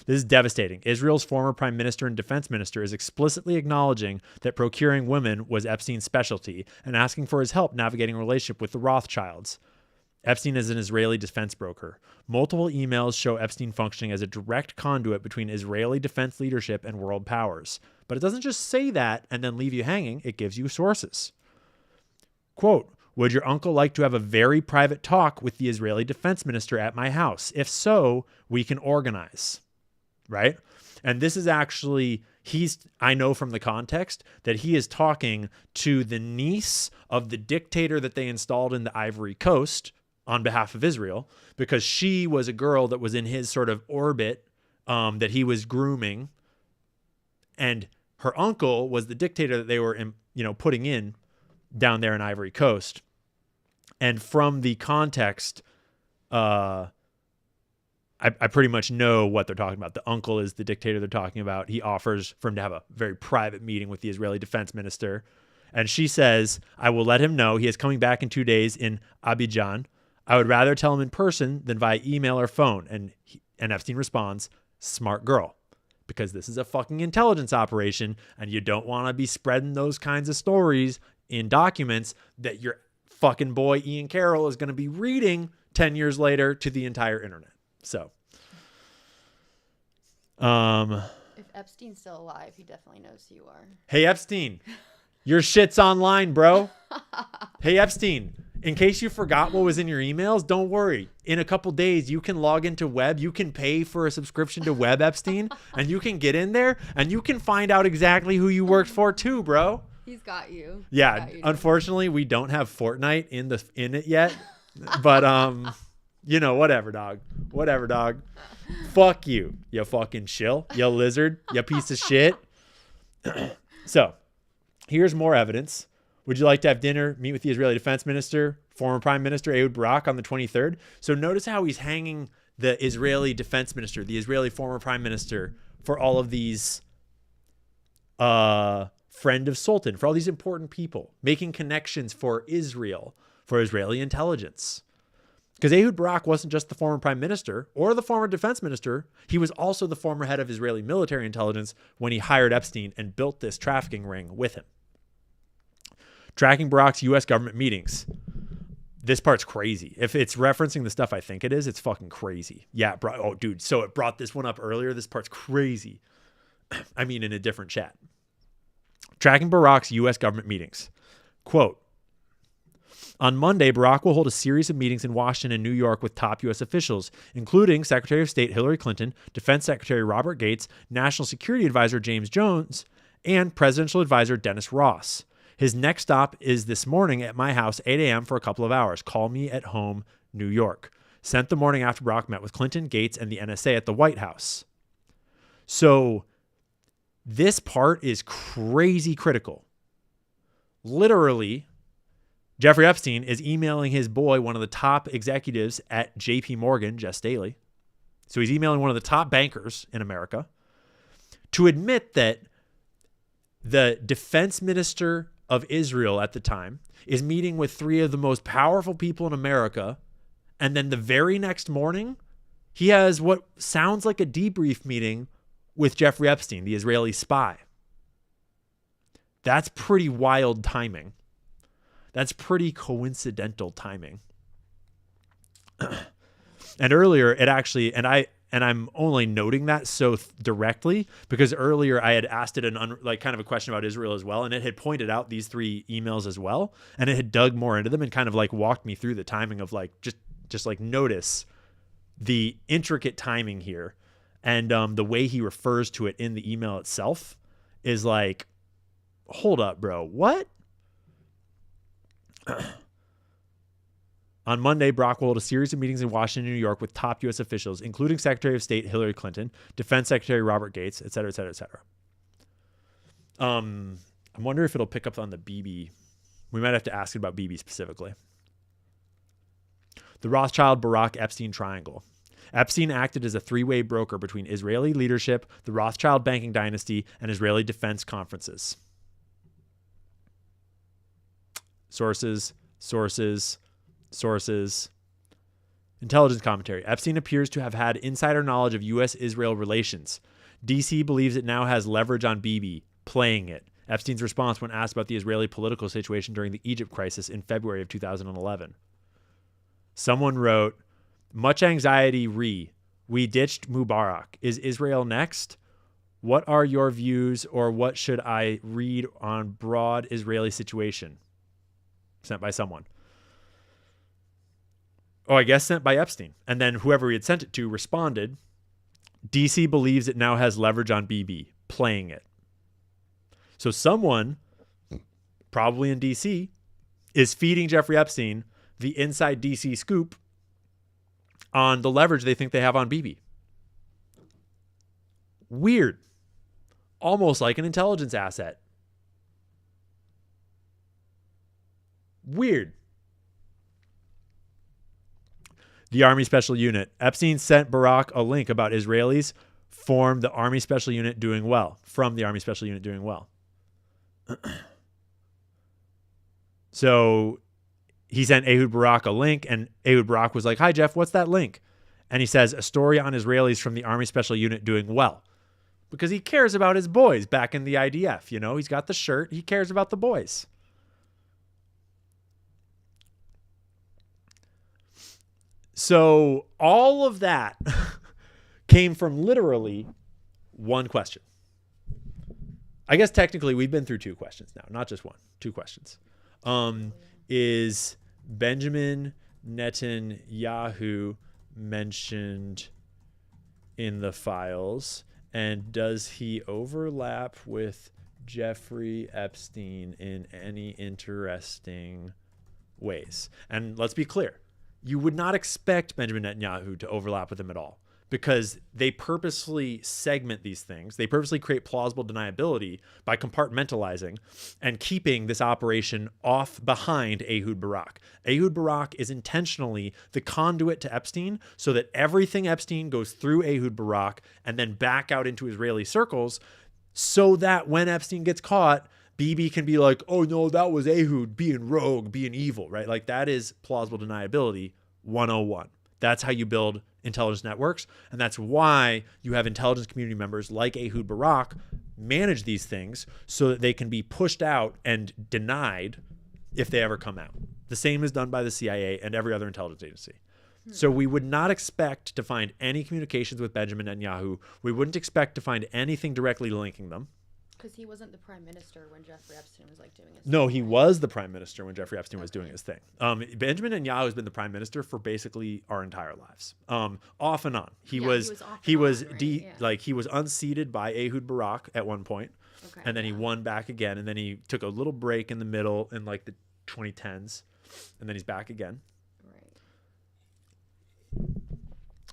[SPEAKER 4] This is devastating. Israel's former prime minister and defense minister is explicitly acknowledging that procuring women was Epstein's specialty and asking for his help navigating a relationship with the Rothschilds. Epstein is an Israeli defense broker. Multiple emails show Epstein functioning as a direct conduit between Israeli defense leadership and world powers. But it doesn't just say that and then leave you hanging. It gives you sources. Quote, would your uncle like to have a very private talk with the Israeli defense minister at my house? If so, we can organize. Right? And this is actually, I know from the context that he is talking to the niece of the dictator that they installed in the Ivory Coast on behalf of Israel, because she was a girl that was in his sort of orbit that he was grooming. And her uncle was the dictator that they were, putting in down there in Ivory Coast. And from the context, I pretty much know what they're talking about. The uncle is the dictator they're talking about. He offers for him to have a very private meeting with the Israeli defense minister. And she says, I will let him know he is coming back in 2 days in Abidjan. I would rather tell him in person than via email or phone. And Epstein responds, smart girl, because this is a fucking intelligence operation and you don't want to be spreading those kinds of stories in documents that your fucking boy Ian Carroll is going to be reading 10 years later to the entire internet. So,
[SPEAKER 5] if Epstein's still alive, he definitely knows who you are.
[SPEAKER 4] Hey, Epstein, your shit's online, bro. Hey, Epstein, in case you forgot what was in your emails, don't worry. In a couple days, you can log into Webb. You can pay for a subscription to Webb, Epstein, and you can get in there and you can find out exactly who you worked for too, bro.
[SPEAKER 5] He's got you.
[SPEAKER 4] Yeah, unfortunately, we don't have Fortnite in it yet, but whatever, dog. Whatever, dog. Fuck you, you fucking shill, you lizard, you piece of shit. So, here's more evidence. Would you like to have dinner, meet with the Israeli defense minister, former prime minister Ehud Barak on the 23rd? So notice how he's hanging the Israeli defense minister, the Israeli former prime minister, for all of these friend of Sultan, for all these important people, making connections for Israel, for Israeli intelligence. Because Ehud Barak wasn't just the former prime minister or the former defense minister. He was also the former head of Israeli military intelligence when he hired Epstein and built this trafficking ring with him. Tracking Barak's U.S. government meetings. This part's crazy. If it's referencing the stuff I think it is, it's fucking crazy. Yeah, dude. So it brought this one up earlier. This part's crazy. I mean, in a different chat. Tracking Barak's U.S. government meetings. Quote, on Monday, Barak will hold a series of meetings in Washington and New York with top U.S. officials, including Secretary of State Hillary Clinton, Defense Secretary Robert Gates, National Security Advisor James Jones, and Presidential Advisor Dennis Ross. His next stop is this morning at my house, 8 a.m. for a couple of hours. Call me at home, New York. Sent the morning after Barack met with Clinton, Gates, and the NSA at the White House. So this part is crazy critical. Literally, Jeffrey Epstein is emailing his boy, one of the top executives at JP Morgan, Jess Staley. So he's emailing one of the top bankers in America to admit that the defense minister of Israel at the time is meeting with three of the most powerful people in America. And then the very next morning, he has what sounds like a debrief meeting with Jeffrey Epstein, the Israeli spy. That's pretty wild timing. That's pretty coincidental timing. And earlier, it actually, and I'm only noting that so directly because earlier I had asked it kind of a question about Israel as well, and it had pointed out these three emails as well, and it had dug more into them and kind of like walked me through the timing of like just like notice the intricate timing here, and the way he refers to it in the email itself is like, hold up, bro, what? On Monday, Barack will hold a series of meetings in Washington and New York with top U.S. officials, including Secretary of State Hillary Clinton, Defense Secretary Robert Gates, et cetera, et cetera, et cetera. I wonder if it'll pick up on the Bibi. We might have to ask it about Bibi specifically. The Rothschild Barack Epstein triangle. Epstein acted as a three-way broker between Israeli leadership, the Rothschild banking dynasty, and Israeli defense conferences. Sources. Intelligence commentary. Epstein appears to have had insider knowledge of U.S.-Israel relations. D.C. believes it now has leverage on Bibi, playing it. Epstein's response when asked about the Israeli political situation during the Egypt crisis in February of 2011. Someone wrote, much anxiety we ditched Mubarak. Is Israel next? What are your views, or what should I read on broad Israeli situation? Sent by someone. Oh, I guess sent by Epstein. And then whoever he had sent it to responded, DC believes it now has leverage on BB, playing it. So someone, probably in DC, is feeding Jeffrey Epstein the inside DC scoop on the leverage they think they have on BB. Weird. Almost like an intelligence asset. Weird. The Army Special Unit. Epstein sent Barack a link about Israelis from the Army Special Unit doing well. So he sent Ehud Barak a link, and Ehud Barak was like, hi, Jeff, what's that link? And he says, a story on Israelis from the Army Special Unit doing well. Because he cares about his boys back in the IDF. You know, he's got the shirt. He cares about the boys. So all of that came from literally one question. I guess technically we've been through two questions now, not just one, two questions. Is Benjamin Netanyahu mentioned in the files, and does he overlap with Jeffrey Epstein in any interesting ways? And let's be clear. You would not expect Benjamin Netanyahu to overlap with him at all, because they purposely segment these things. They purposely create plausible deniability by compartmentalizing and keeping this operation off behind Ehud Barak. Ehud Barak is intentionally the conduit to Epstein so that everything Epstein goes through Ehud Barak and then back out into Israeli circles, so that when Epstein gets caught, BB can be like, oh no, that was Ehud being rogue, being evil, right? Like that is plausible deniability 101. That's how you build intelligence networks. And that's why you have intelligence community members like Ehud Barak manage these things so that they can be pushed out and denied if they ever come out. The same is done by the CIA and every other intelligence agency. So we would not expect to find any communications with Benjamin Netanyahu. We wouldn't expect to find anything directly linking them.
[SPEAKER 5] Because he wasn't the prime minister when Jeffrey Epstein was like doing his
[SPEAKER 4] No,
[SPEAKER 5] thing,
[SPEAKER 4] he
[SPEAKER 5] right?
[SPEAKER 4] was the prime minister when Jeffrey Epstein was doing his thing. Benjamin Netanyahu has been the prime minister for basically our entire lives, off and on. He was
[SPEAKER 5] right? Yeah.
[SPEAKER 4] like he was unseated by Ehud Barak at one point,
[SPEAKER 5] Okay.
[SPEAKER 4] And then he won back again. And then he took a little break in the middle in like the 2010s. And then he's back again.
[SPEAKER 5] Right.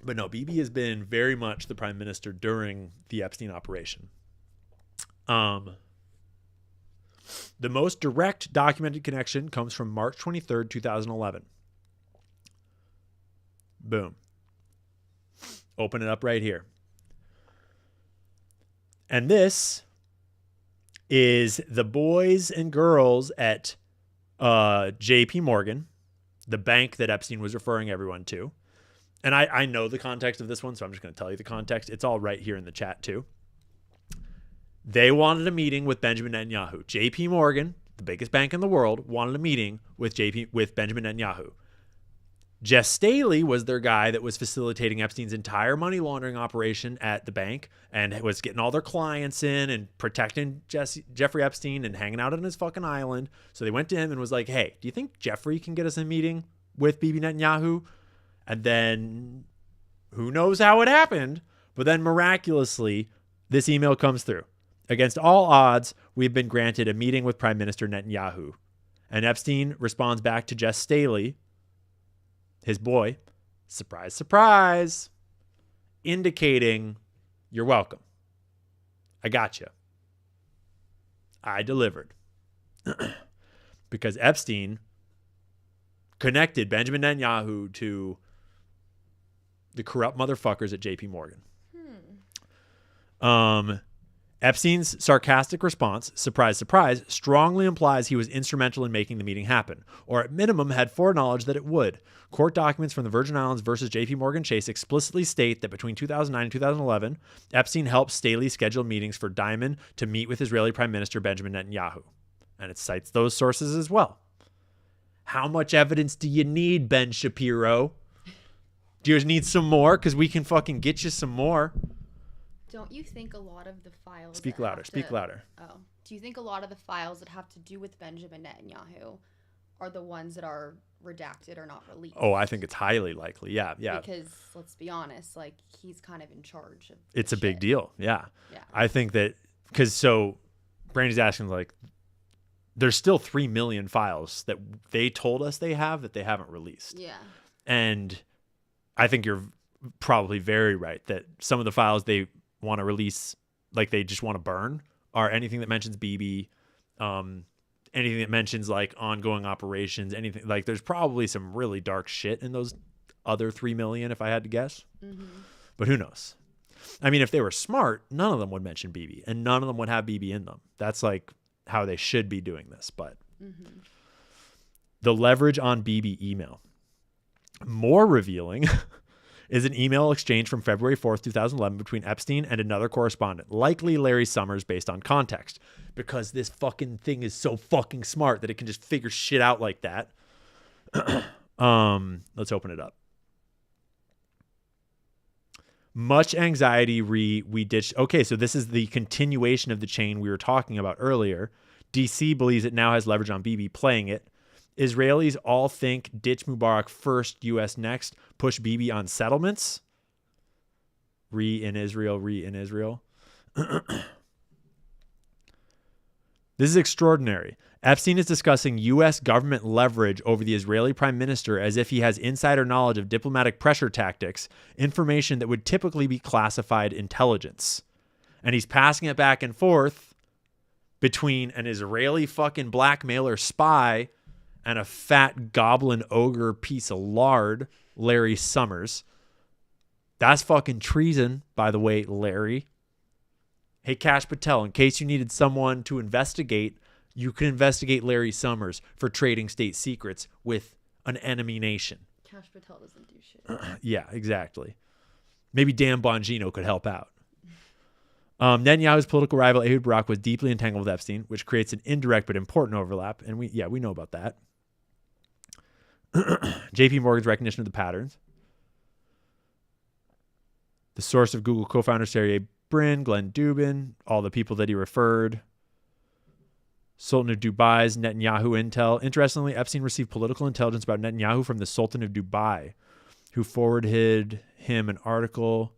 [SPEAKER 4] But no, Bibi has been very much the prime minister during the Epstein operation. The most direct documented connection comes from March 23rd, 2011. Boom. Open it up right here. And this is the boys and girls at JP Morgan, the bank that Epstein was referring everyone to. And I know the context of this one, so I'm just going to tell you the context. It's all right here in the chat too. They wanted a meeting with Benjamin Netanyahu. JP Morgan, the biggest bank in the world, wanted a meeting with Benjamin Netanyahu. Jess Staley was their guy that was facilitating Epstein's entire money laundering operation at the bank and was getting all their clients in and protecting Jeffrey Epstein and hanging out on his fucking island. So they went to him and was like, hey, do you think Jeffrey can get us a meeting with Bibi Netanyahu? And then who knows how it happened, but then miraculously, this email comes through. Against all odds, we've been granted a meeting with Prime Minister Netanyahu. And Epstein responds back to Jess Staley, his boy, surprise, surprise, indicating, you're welcome. I got you. I delivered. Because Epstein connected Benjamin Netanyahu to the corrupt motherfuckers at JP Morgan. Epstein's sarcastic response, surprise, surprise, strongly implies he was instrumental in making the meeting happen, or at minimum had foreknowledge that it would. Court documents from the Virgin Islands versus JP Morgan Chase explicitly state that between 2009 and 2011, Epstein helped Staley schedule meetings for Diamond to meet with Israeli Prime Minister Benjamin Netanyahu. And it cites those sources as well. How much evidence do you need, Ben Shapiro? Do you need some more? Because we can fucking get you some more.
[SPEAKER 5] Don't you think a lot of the files...
[SPEAKER 4] Speak louder. Speak louder.
[SPEAKER 5] Oh. Do you think a lot of the files that have to do with Benjamin Netanyahu are the ones that are redacted or not released?
[SPEAKER 4] Oh, I think it's highly likely. Yeah.
[SPEAKER 5] Because, let's be honest, like, he's kind of in charge of
[SPEAKER 4] It's a big deal. Yeah.
[SPEAKER 5] Yeah.
[SPEAKER 4] I think that... Because so... Brandy's asking, like... There's still 3 million files that they told us they have that they haven't released.
[SPEAKER 5] Yeah. And
[SPEAKER 4] I think you're probably very right that some of the files they want to release, like they just want to burn, are anything that mentions Bibi, anything that mentions like ongoing operations, anything like there's probably some really dark shit in those other 3 million if I had to guess. Mm-hmm. But who knows? I mean, if they were smart, none of them would mention Bibi and none of them would have Bibi in them. That's like how they should be doing this. But the leverage on Bibi email, more revealing is an email exchange from February 4th, 2011 between Epstein and another correspondent, likely Larry Summers based on context, because this fucking thing is so fucking smart that it can just figure shit out like that. Let's open it up. Much anxiety we ditched. Okay, so this is the continuation of the chain we were talking about earlier. DC believes it now has leverage on Bibi playing it. Israelis all think ditch Mubarak first, U.S. next, push Bibi on settlements. Re in Israel. This is extraordinary. Epstein is discussing U.S. government leverage over the Israeli prime minister as if he has insider knowledge of diplomatic pressure tactics, information that would typically be classified intelligence. And he's passing it back and forth between an Israeli fucking blackmailer spy and a fat goblin ogre piece of lard, Larry Summers. That's fucking treason, by the way, Larry. Hey, Kash Patel, in case you needed someone to investigate, you can investigate Larry Summers for trading state secrets with an enemy nation.
[SPEAKER 5] Kash Patel doesn't do shit.
[SPEAKER 4] Yeah, exactly. Maybe Dan Bongino could help out. Netanyahu's political rival Ehud Barak was deeply entangled with Epstein, which creates an indirect but important overlap. And we know about that. JP Morgan's recognition of the patterns. The source of Google co-founder Sergey Brin, Glenn Dubin, all the people that he referred. Sultan of Dubai's Netanyahu intel. Interestingly, Epstein received political intelligence about Netanyahu from the Sultan of Dubai, who forwarded him an article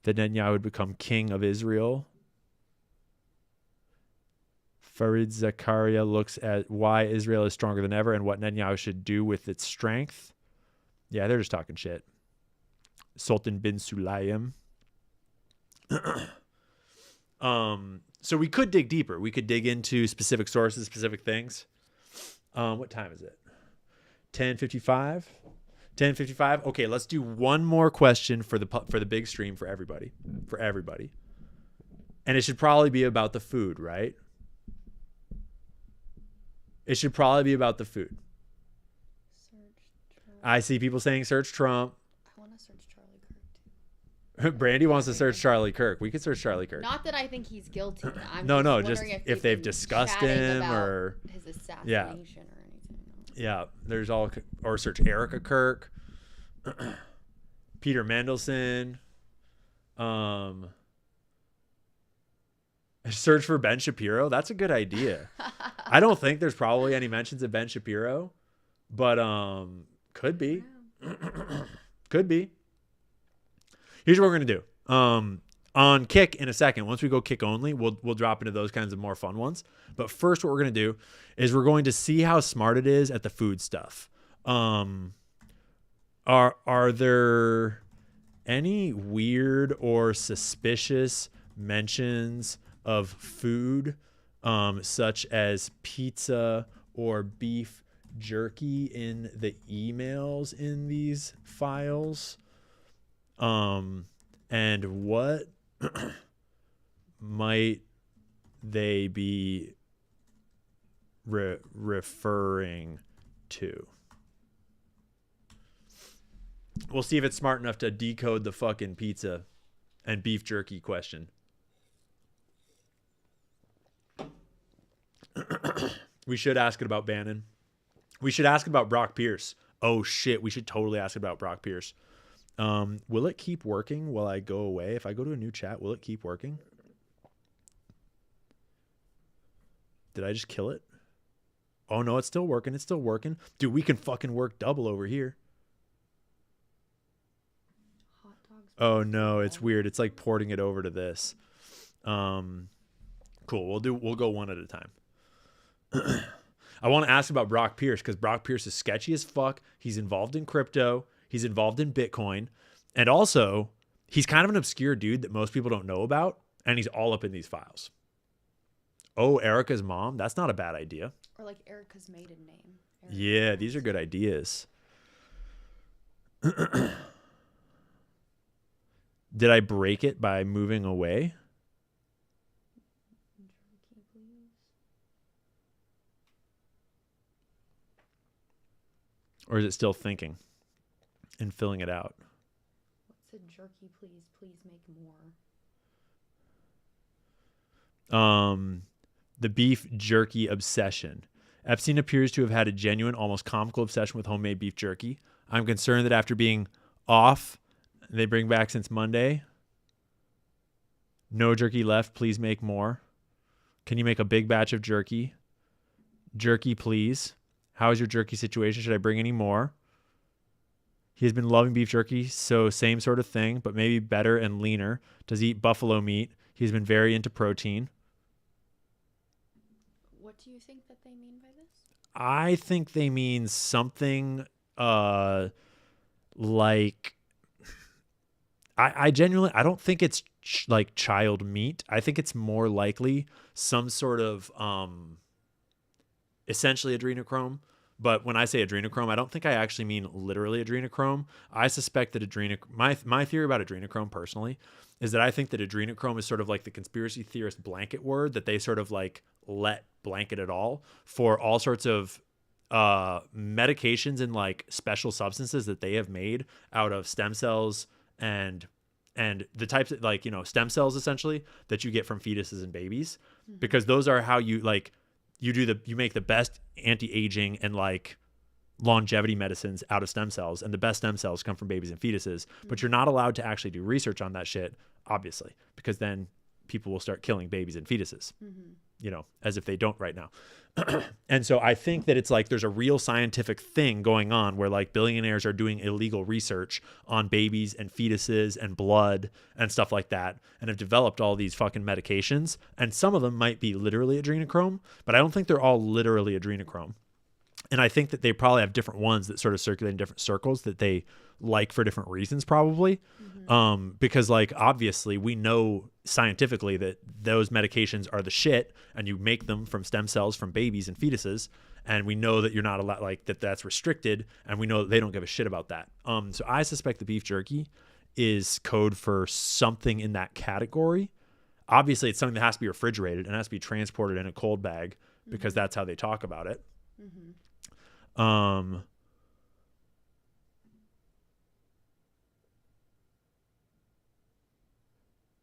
[SPEAKER 4] that Netanyahu would become king of Israel. Farid Zakaria looks at why Israel is stronger than ever and what Netanyahu should do with its strength. Yeah, they're just talking shit. Sultan bin Sulaim. So we could dig deeper. We could dig into specific sources, specific things. What time is it? 10:55. 10:55. Okay, let's do one more question for the big stream for everybody. And it should probably be about the food, right? It should probably be about the food. I see people saying search Trump.
[SPEAKER 5] I want to search Charlie Kirk too.
[SPEAKER 4] Brandy wants to search Charlie Kirk. We could search Charlie Kirk.
[SPEAKER 5] Not that I think he's guilty. I'm
[SPEAKER 4] No,
[SPEAKER 5] just
[SPEAKER 4] just
[SPEAKER 5] wondering
[SPEAKER 4] if they've discussed him or
[SPEAKER 5] his assassination or anything.
[SPEAKER 4] Yeah, there's all, or search Erica Kirk, Peter Mandelson, search for Ben Shapiro. That's a good idea. I don't think there's probably any mentions of Ben Shapiro, but could be. Could be. Here's what we're gonna do. On Kick in a second, once we go Kick only, we'll drop into those kinds of more fun ones. But first, what we're gonna do is we're going to see how smart it is at the food stuff. Are there any weird or suspicious mentions of food, such as pizza or beef jerky in the emails in these files? And what might they be referring to? We'll see if it's smart enough to decode the fucking pizza and beef jerky question. We should ask it about Bannon. We should ask it about Brock Pierce. Oh shit, we should totally ask it about Brock Pierce. Will it keep working while I go away? If I go to a new chat, will it keep working? Did I just kill it? Oh no, it's still working. It's still working. Dude, we can fucking work double over here.
[SPEAKER 5] Hot dogs.
[SPEAKER 4] Oh no, it's weird. It's like porting it over to this. Cool. We'll go one at a time. I want to ask about Brock Pierce because Brock Pierce is sketchy as fuck. He's involved in crypto. He's involved in Bitcoin. And also, he's kind of an obscure dude that most people don't know about. And he's all up in these files. Oh, Erica's mom? That's not a bad idea.
[SPEAKER 5] Or like Erica's maiden name. Erica
[SPEAKER 4] Yeah,
[SPEAKER 5] Jones.
[SPEAKER 4] these are good ideas. Did I break it by moving away?
[SPEAKER 5] Jerky, please.
[SPEAKER 4] Or is it still thinking and filling it out?
[SPEAKER 5] What's a jerky, please? Please make more.
[SPEAKER 4] The beef jerky obsession. Epstein appears to have had a genuine, almost comical obsession with homemade beef jerky. I'm concerned that after being off, they bring back since Monday. No jerky left. Please make more. Can you make a big batch of jerky? Jerky, please. How is your jerky situation? Should I bring any more? He has been loving beef jerky, so same sort of thing, but maybe better and leaner. Does he eat buffalo meat? He's been very into protein.
[SPEAKER 5] What do you think that they mean by this?
[SPEAKER 4] I think they mean something like... I genuinely, I don't think it's like child meat. I think it's more likely some sort of essentially adrenochrome. But when I say adrenochrome, I don't think I actually mean literally adrenochrome. I suspect that my theory about adrenochrome personally is that I think that adrenochrome is sort of like the conspiracy theorist blanket word that they sort of like let blanket it all for all sorts of medications and like special substances that they have made out of stem cells and the types of like, you know, stem cells essentially that you get from fetuses and babies, because those are how you like, you make the best anti-aging and like longevity medicines out of stem cells, and the best stem cells come from babies and fetuses, but you're not allowed to actually do research on that shit, obviously, because then people will start killing babies and fetuses. as if they don't right now. And so I think that it's like there's a real scientific thing going on where like billionaires are doing illegal research on babies and fetuses and blood and stuff like that, and have developed all these fucking medications. And some of them might be literally adrenochrome, but I don't think they're all literally adrenochrome. And I think that they probably have different ones that sort of circulate in different circles that they like for different reasons, probably. Because like, obviously we know scientifically that those medications are the shit, and you make them from stem cells from babies and fetuses. And we know that you're not allowed, like that's restricted. And we know that they don't give a shit about that. So I suspect the beef jerky is code for something in that category. Obviously it's something that has to be refrigerated and has to be transported in a cold bag because that's how they talk about it.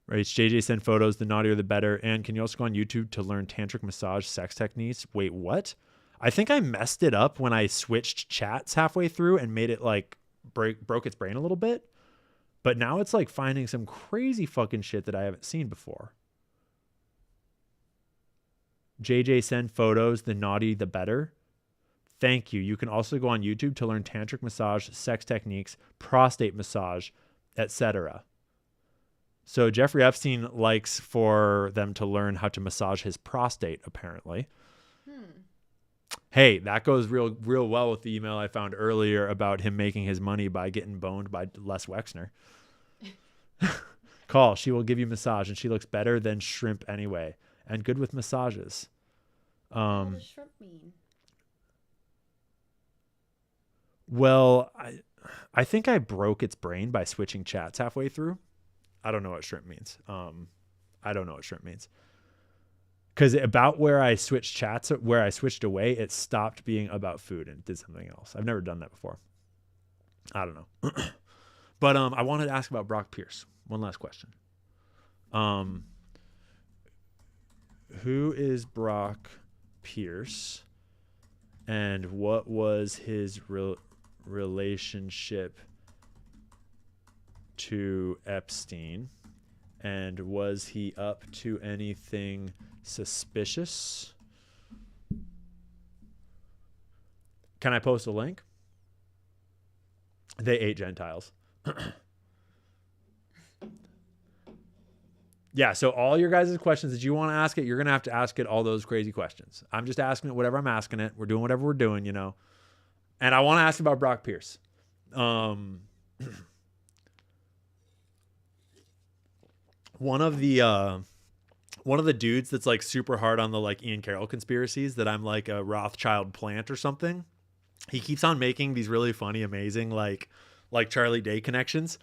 [SPEAKER 4] Right, JJ send photos, the naughtier the better. And can you also go on YouTube to learn tantric massage sex techniques? Wait, what? I think I messed it up when I switched chats halfway through and made it like broke its brain a little bit. But now it's like finding some crazy fucking shit that I haven't seen before. JJ send photos, the naughty the better. Thank you. You can also go on YouTube to learn tantric massage, sex techniques, prostate massage, etc. So Jeffrey Epstein likes for them to learn how to massage his prostate, apparently. Hey, that goes real well with the email I found earlier about him making his money by getting boned by Les Wexner. Call. She will give you massage, and she looks better than shrimp anyway, and good with massages.
[SPEAKER 5] What does shrimp mean?
[SPEAKER 4] Well, I think I broke its brain by switching chats halfway through. I don't know what shrimp means. Because about where I switched chats, where I switched away, it stopped being about food and did something else. I've never done that before. I don't know. But I wanted to ask about Brock Pierce. One last question. Who is Brock Pierce, and what was his relationship to Epstein, and was he up to anything suspicious? Can I post a link? They ate Gentiles. Yeah, so all your guys' questions that you want to ask it, you're going to have to ask it all those crazy questions. I'm just asking it whatever I'm asking it. We're doing whatever we're doing, And I want to ask about Brock Pierce. One of the dudes that's like super hard on the like Ian Carroll conspiracies, that I'm like a Rothschild plant or something. He keeps on making these really funny, amazing, like Charlie Day connections.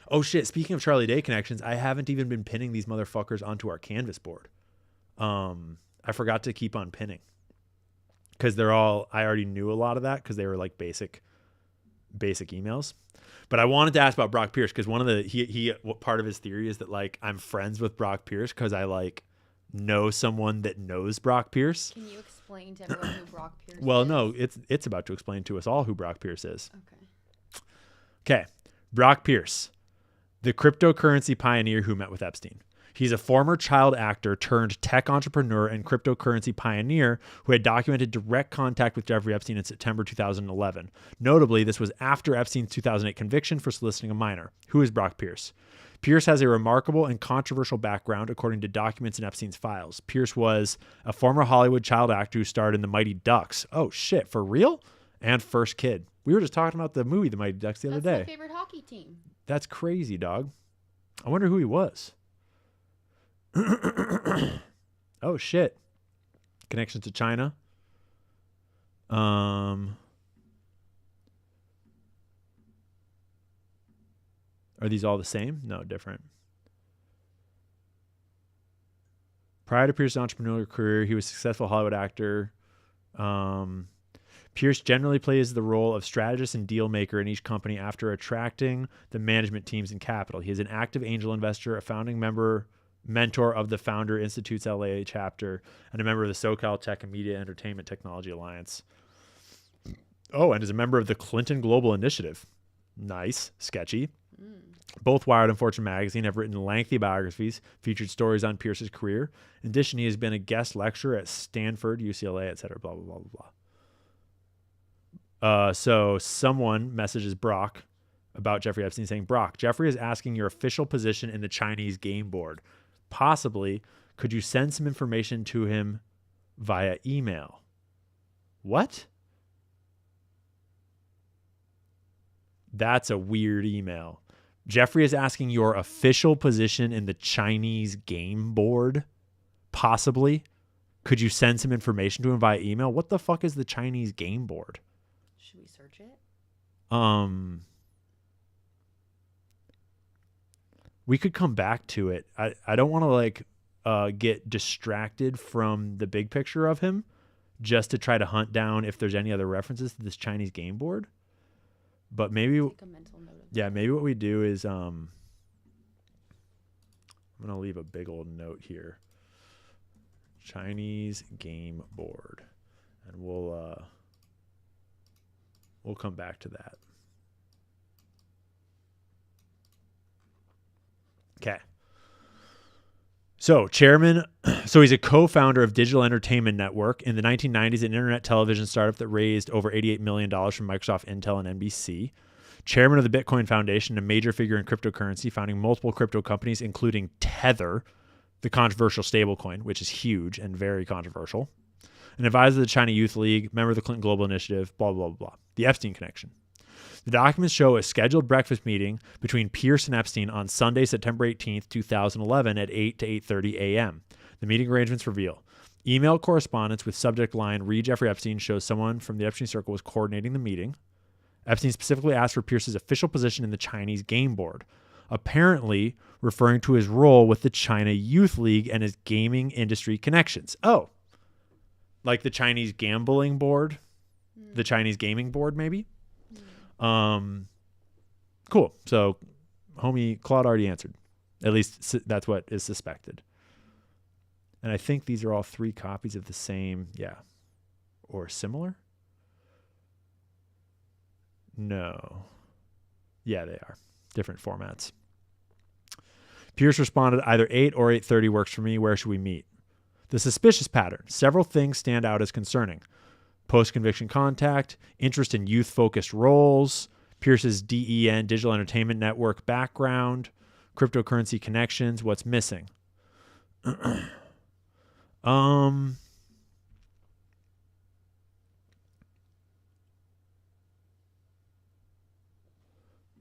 [SPEAKER 4] Oh shit, speaking of Charlie Day connections, I haven't even been pinning these motherfuckers onto our Canvas board. I forgot to keep on pinning because I already knew a lot of that because they were like basic emails. But I wanted to ask about Brock Pierce because one of the part of his theory is that like I'm friends with Brock Pierce because I like know someone that knows Brock Pierce.
[SPEAKER 5] Can you explain to everyone who Brock Pierce
[SPEAKER 4] Well,
[SPEAKER 5] is?
[SPEAKER 4] no, it's about to explain to us all who Brock Pierce is.
[SPEAKER 5] Okay.
[SPEAKER 4] Brock Pierce, the cryptocurrency pioneer who met with Epstein. He's a former child actor turned tech entrepreneur and cryptocurrency pioneer who had documented direct contact with Jeffrey Epstein in September 2011. Notably, this was after Epstein's 2008 conviction for soliciting a minor. Who is Brock Pierce? Pierce has a remarkable and controversial background according to documents in Epstein's files. Pierce was a former Hollywood child actor who starred in The Mighty Ducks. Oh shit, for real? And First Kid. We were just talking about the movie The Mighty Ducks the other day.
[SPEAKER 5] That's my favorite hockey team.
[SPEAKER 4] That's crazy, dog. I wonder who he was. Oh shit. Connections to China. Are these all the same? No, different. Prior to Pierce's entrepreneurial career, he was a successful Hollywood actor. Pierce generally plays the role of strategist and deal maker in each company after attracting the management teams and capital. He is an active angel investor, a founding mentor of the Founder Institute's LA chapter, and a member of the SoCal Tech and Media Entertainment Technology Alliance. Oh, and is a member of the Clinton Global Initiative. Nice. Sketchy. Both Wired and Fortune magazine have written lengthy biographies, featured stories on Pierce's career. In addition, he has been a guest lecturer at Stanford, UCLA, etc. Blah blah blah blah blah. So someone messages Brock about Jeffrey Epstein saying, Brock, Jeffrey is asking your official position in the Chinese game board. Possibly, could you send some information to him via email? What? That's a weird email. Jeffrey is asking your official position in the Chinese game board. Possibly. Could you send some information to him via email? What the fuck is the Chinese game board?
[SPEAKER 5] Should we search it?
[SPEAKER 4] We could come back to it. I don't want to get distracted from the big picture of him just to try to hunt down if there's any other references to this Chinese game board. But maybe,
[SPEAKER 5] Take a mental note of that.
[SPEAKER 4] maybe what we do is I'm going to leave a big old note here. Chinese game board. And we'll come back to that. Okay. So he's a co-founder of Digital Entertainment Network. In the 1990s, an internet television startup that raised over $88 million from Microsoft, Intel, and NBC. Chairman of the Bitcoin Foundation, a major figure in cryptocurrency, founding multiple crypto companies, including Tether, the controversial stablecoin, which is huge and very controversial. An advisor of the China Youth League, member of the Clinton Global Initiative, blah, blah, blah, blah. The Epstein connection. The documents show a scheduled breakfast meeting between Pierce and Epstein on Sunday, September 18th, 2011 at 8 to 8:30 a.m. The meeting arrangements reveal email correspondence with subject line, read Jeffrey Epstein, shows someone from the Epstein circle was coordinating the meeting. Epstein specifically asked for Pierce's official position in the Chinese game board, apparently referring to his role with the China Youth League and his gaming industry connections. Oh, like the Chinese gambling board, the Chinese gaming board, maybe? Cool. So homie Claude already answered. At least that's what is suspected. And I think these are all 3 copies of the same, or similar. No. Yeah, they are. Different formats. Pierce responded, either 8 or 8:30 works for me. Where should we meet? The suspicious pattern. Several things stand out as concerning. Post-conviction contact, interest in youth-focused roles, Pierce's DEN, Digital Entertainment Network background, cryptocurrency connections. What's missing?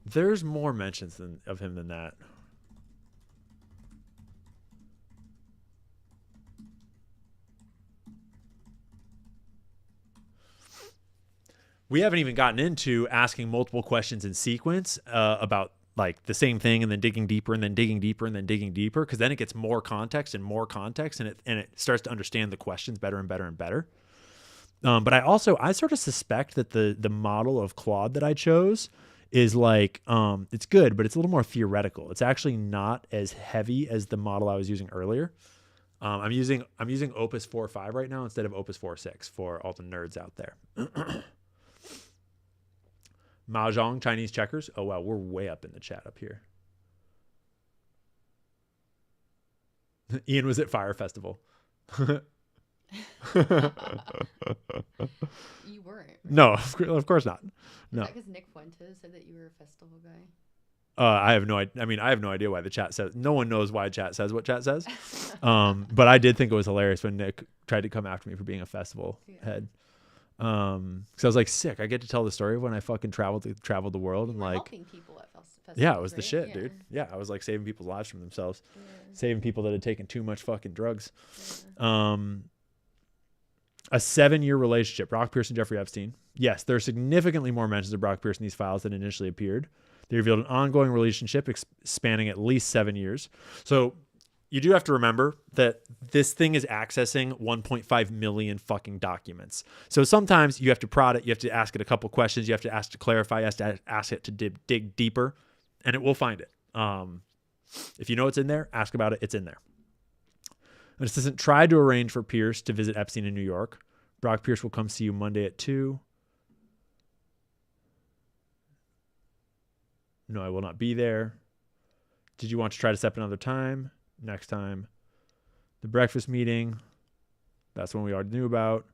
[SPEAKER 4] There's more mentions of him than that. We haven't even gotten into asking multiple questions in sequence about like the same thing and then digging deeper and then digging deeper and then digging deeper, because then it gets more context and more context, and it starts to understand the questions better and better and better. But I sort of suspect that the model of Claude that I chose is like it's good, but it's a little more theoretical. It's actually not as heavy as the model I was using earlier. I'm using Opus 4.5 right now instead of Opus 4.6 for all the nerds out there. Mahjong, Chinese checkers. Oh, wow. We're way up in the chat up here. Ian was at Fire Festival.
[SPEAKER 5] You weren't. Right?
[SPEAKER 4] No, of course not. No.
[SPEAKER 5] Is that because Nick Fuentes said that you were a festival guy?
[SPEAKER 4] I have no idea. I mean, I have no idea why the chat says. No one knows why chat says what chat says. But I did think it was hilarious when Nick tried to come after me for being a festival head. Because I was like, sick. I get to tell the story of when I fucking traveled the world and like
[SPEAKER 5] helping people at festivals.
[SPEAKER 4] Yeah, it was the
[SPEAKER 5] right?
[SPEAKER 4] shit, dude. Yeah, I was like saving people's lives from themselves, saving people that had taken too much fucking drugs. A 7-year relationship, Brock Pierce and Jeffrey Epstein. Yes, there are significantly more mentions of Brock Pierce in these files than initially appeared. They revealed an ongoing relationship spanning at least 7 years. So you do have to remember that this thing is accessing 1.5 million fucking documents. So sometimes you have to prod it. You have to ask it a couple questions. You have to ask to clarify. You have to ask it to dig deeper, and it will find it. If you know it's in there, ask about it. It's in there. An assistant tried to arrange for Pierce to visit Epstein in New York. Brock Pierce will come see you Monday at 2. No, I will not be there. Did you want to try to set up another time? Next time. The breakfast meeting. That's one we already knew about.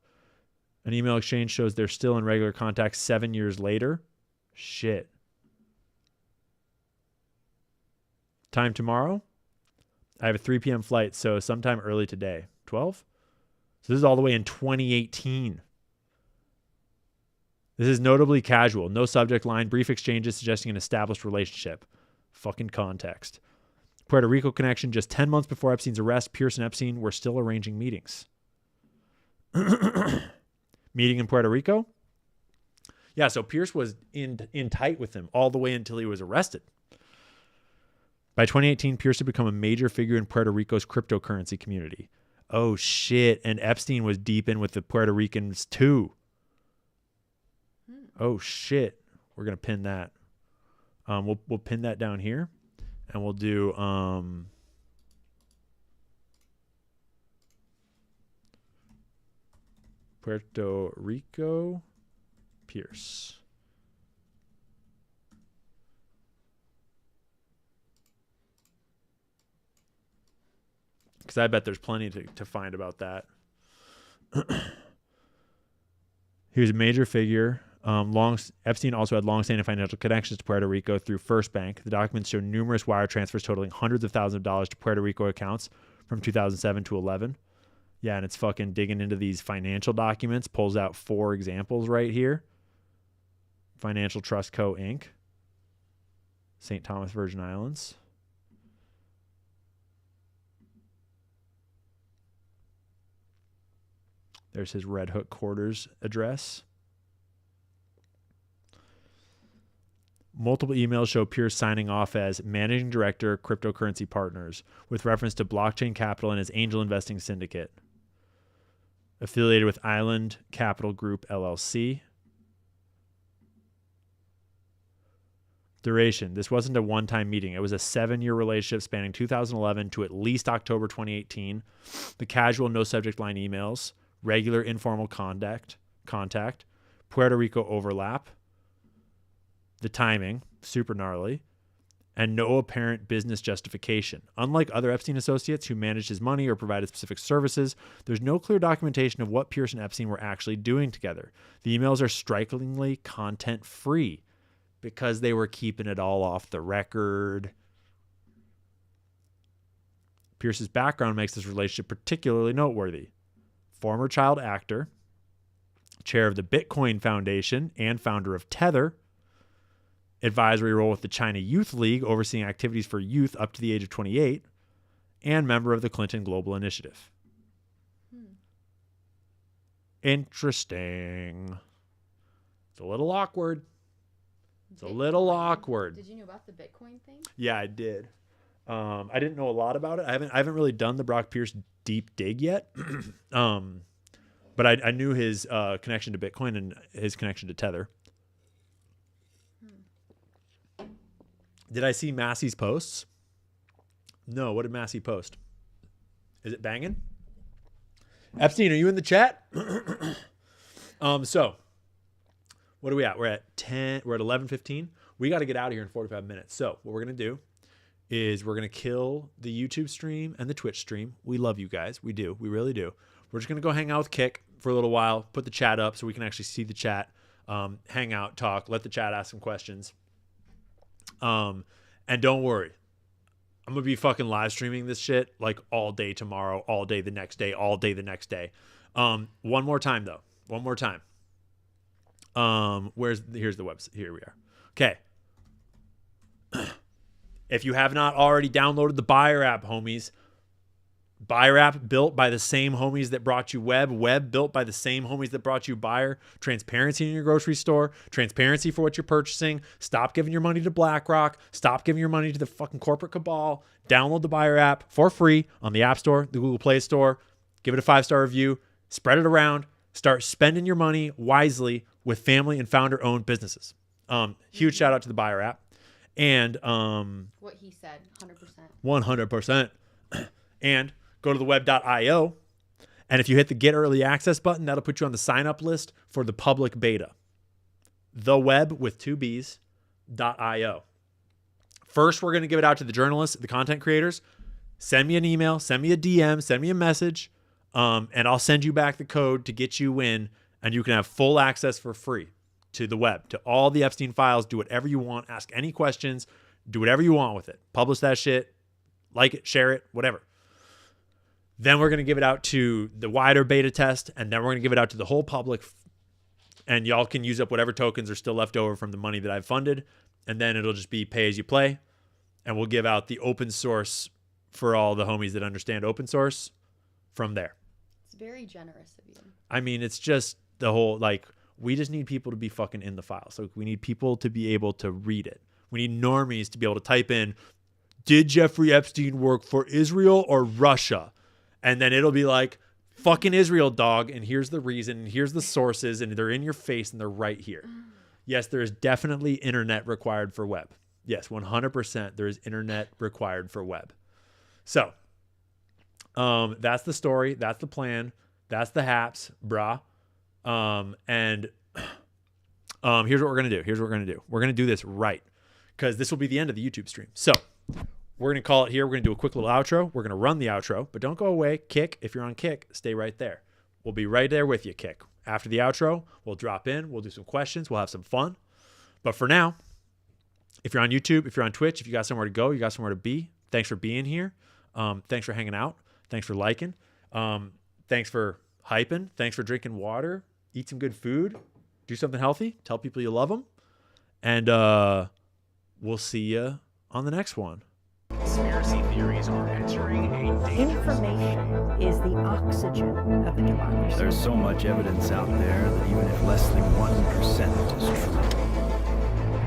[SPEAKER 4] An email exchange shows they're still in regular contact 7 years later. Shit. Time tomorrow? I have a 3 p.m. flight, so sometime early today. 12? So this is all the way in 2018. This is notably casual. No subject line. Brief exchanges suggesting an established relationship. Fucking context. Puerto Rico connection. Just 10 months before Epstein's arrest, Pierce and Epstein were still arranging meetings. Meeting in Puerto Rico? Yeah, so Pierce was in tight with him all the way until he was arrested. By 2018, Pierce had become a major figure in Puerto Rico's cryptocurrency community. Oh, shit. And Epstein was deep in with the Puerto Ricans, too. Oh, shit. We're going to pin that. We'll pin that down here. And we'll do... Puerto Rico, Pierce. Because I bet there's plenty to find about that. He was a major figure. Epstein also had long-standing financial connections to Puerto Rico through First Bank. The documents show numerous wire transfers totaling hundreds of thousands of dollars to Puerto Rico accounts from 2007 to 11. Yeah, and it's fucking digging into these financial documents, pulls out 4 examples right here. Financial Trust Co. Inc., St. Thomas Virgin Islands. There's his Red Hook quarters address. Multiple emails show Pierce signing off as Managing Director, Cryptocurrency Partners, with reference to Blockchain Capital and his angel investing syndicate. Affiliated with Island Capital Group, LLC. Duration. This wasn't a one-time meeting. It was a 7-year relationship spanning 2011 to at least October 2018. The casual, no subject line emails, regular informal contact, Puerto Rico overlap, the timing, super gnarly, and no apparent business justification. Unlike other Epstein associates who managed his money or provided specific services, there's no clear documentation of what Pierce and Epstein were actually doing together. The emails are strikingly content-free because they were keeping it all off the record. Pierce's background makes this relationship particularly noteworthy. Former child actor, chair of the Bitcoin Foundation, and founder of Tether, advisory role with the China Youth League, overseeing activities for youth up to the age of 28, and member of the Clinton Global Initiative. Interesting. It's a little awkward. It's a little awkward.
[SPEAKER 5] Did you know about the Bitcoin thing?
[SPEAKER 4] Yeah, I did. I didn't know a lot about it. I haven't really done the Brock Pierce deep dig yet. But I knew his connection to Bitcoin and his connection to Tether. Did I see Massey's posts? No. What did Massey post? Is it banging? Epstein, are you in the chat? So what are we at? We're at 10. We're at 11:15. We got to get out of here in 45 minutes. So what we're going to do is we're going to kill the YouTube stream and the Twitch stream. We love you guys. We do. We really do. We're just going to go hang out with Kick for a little while, put the chat up so we can actually see the chat, hang out, talk, let the chat ask some questions. And don't worry, I'm going to be fucking live streaming this shit like all day tomorrow, all day the next day, all day the next day. One more time though. One more time. Here's the website. Here we are. Okay. If you have not already downloaded the Buyer app, homies, Buyer app built by the same homies that brought you Webb. Webb built by the same homies that brought you Buyer. Transparency in your grocery store. Transparency for what you're purchasing. Stop giving your money to BlackRock. Stop giving your money to the fucking corporate cabal. Download the Buyer app for free on the App Store, the Google Play Store. Give it a 5-star review. Spread it around. Start spending your money wisely with family and founder-owned businesses. Huge shout out to the Buyer app. And
[SPEAKER 5] what he said, 100%.
[SPEAKER 4] 100%. And go to the web.io. And if you hit the Get Early Access button, that'll put you on the sign-up list for the public beta. The Web with 2 B's.io. First, we're going to give it out to the journalists, the content creators. Send me an email, send me a DM, send me a message, and I'll send you back the code to get you in, and you can have full access for free to the web, to all the Epstein files. Do whatever you want. Ask any questions. Do whatever you want with it. Publish that shit. Like it, share it, whatever. Then we're going to give it out to the wider beta test, and then we're going to give it out to the whole public, and y'all can use up whatever tokens are still left over from the money that I've funded, and then it'll just be pay as you play, and we'll give out the open source for all the homies that understand open source from there.
[SPEAKER 5] It's very generous of you.
[SPEAKER 4] I mean, it's just the whole, like, we just need people to be fucking in the file. So we need people to be able to read it. We need normies to be able to type in, did Jeffrey Epstein work for Israel or Russia? And then it'll be like, fucking Israel, dog. And here's the reason. And here's the sources. And they're in your face and they're right here. Yes, there is definitely internet required for Webb. Yes, 100% there is internet required for Webb. So that's the story. That's the plan. That's the haps, brah. And here's what we're going to do. Here's what we're going to do. We're going to do this right, because this will be the end of the YouTube stream. So we're going to call it here. We're going to do a quick little outro. We're going to run the outro, but don't go away. Kick, if you're on Kick, stay right there. We'll be right there with you, Kick. After the outro, we'll drop in. We'll do some questions. We'll have some fun. But for now, if you're on YouTube, if you're on Twitch, if you got somewhere to go, you got somewhere to be, thanks for being here. Thanks for hanging out. Thanks for liking. Thanks for hyping. Thanks for drinking water. Eat some good food. Do something healthy. Tell people you love them. And we'll see you on the next one.
[SPEAKER 1] Conspiracy theories are entering a dangerous
[SPEAKER 2] Information is the oxygen of the democracy.
[SPEAKER 3] There's so much evidence out there that even if less than 1% is true,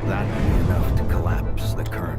[SPEAKER 3] that would be enough to collapse the current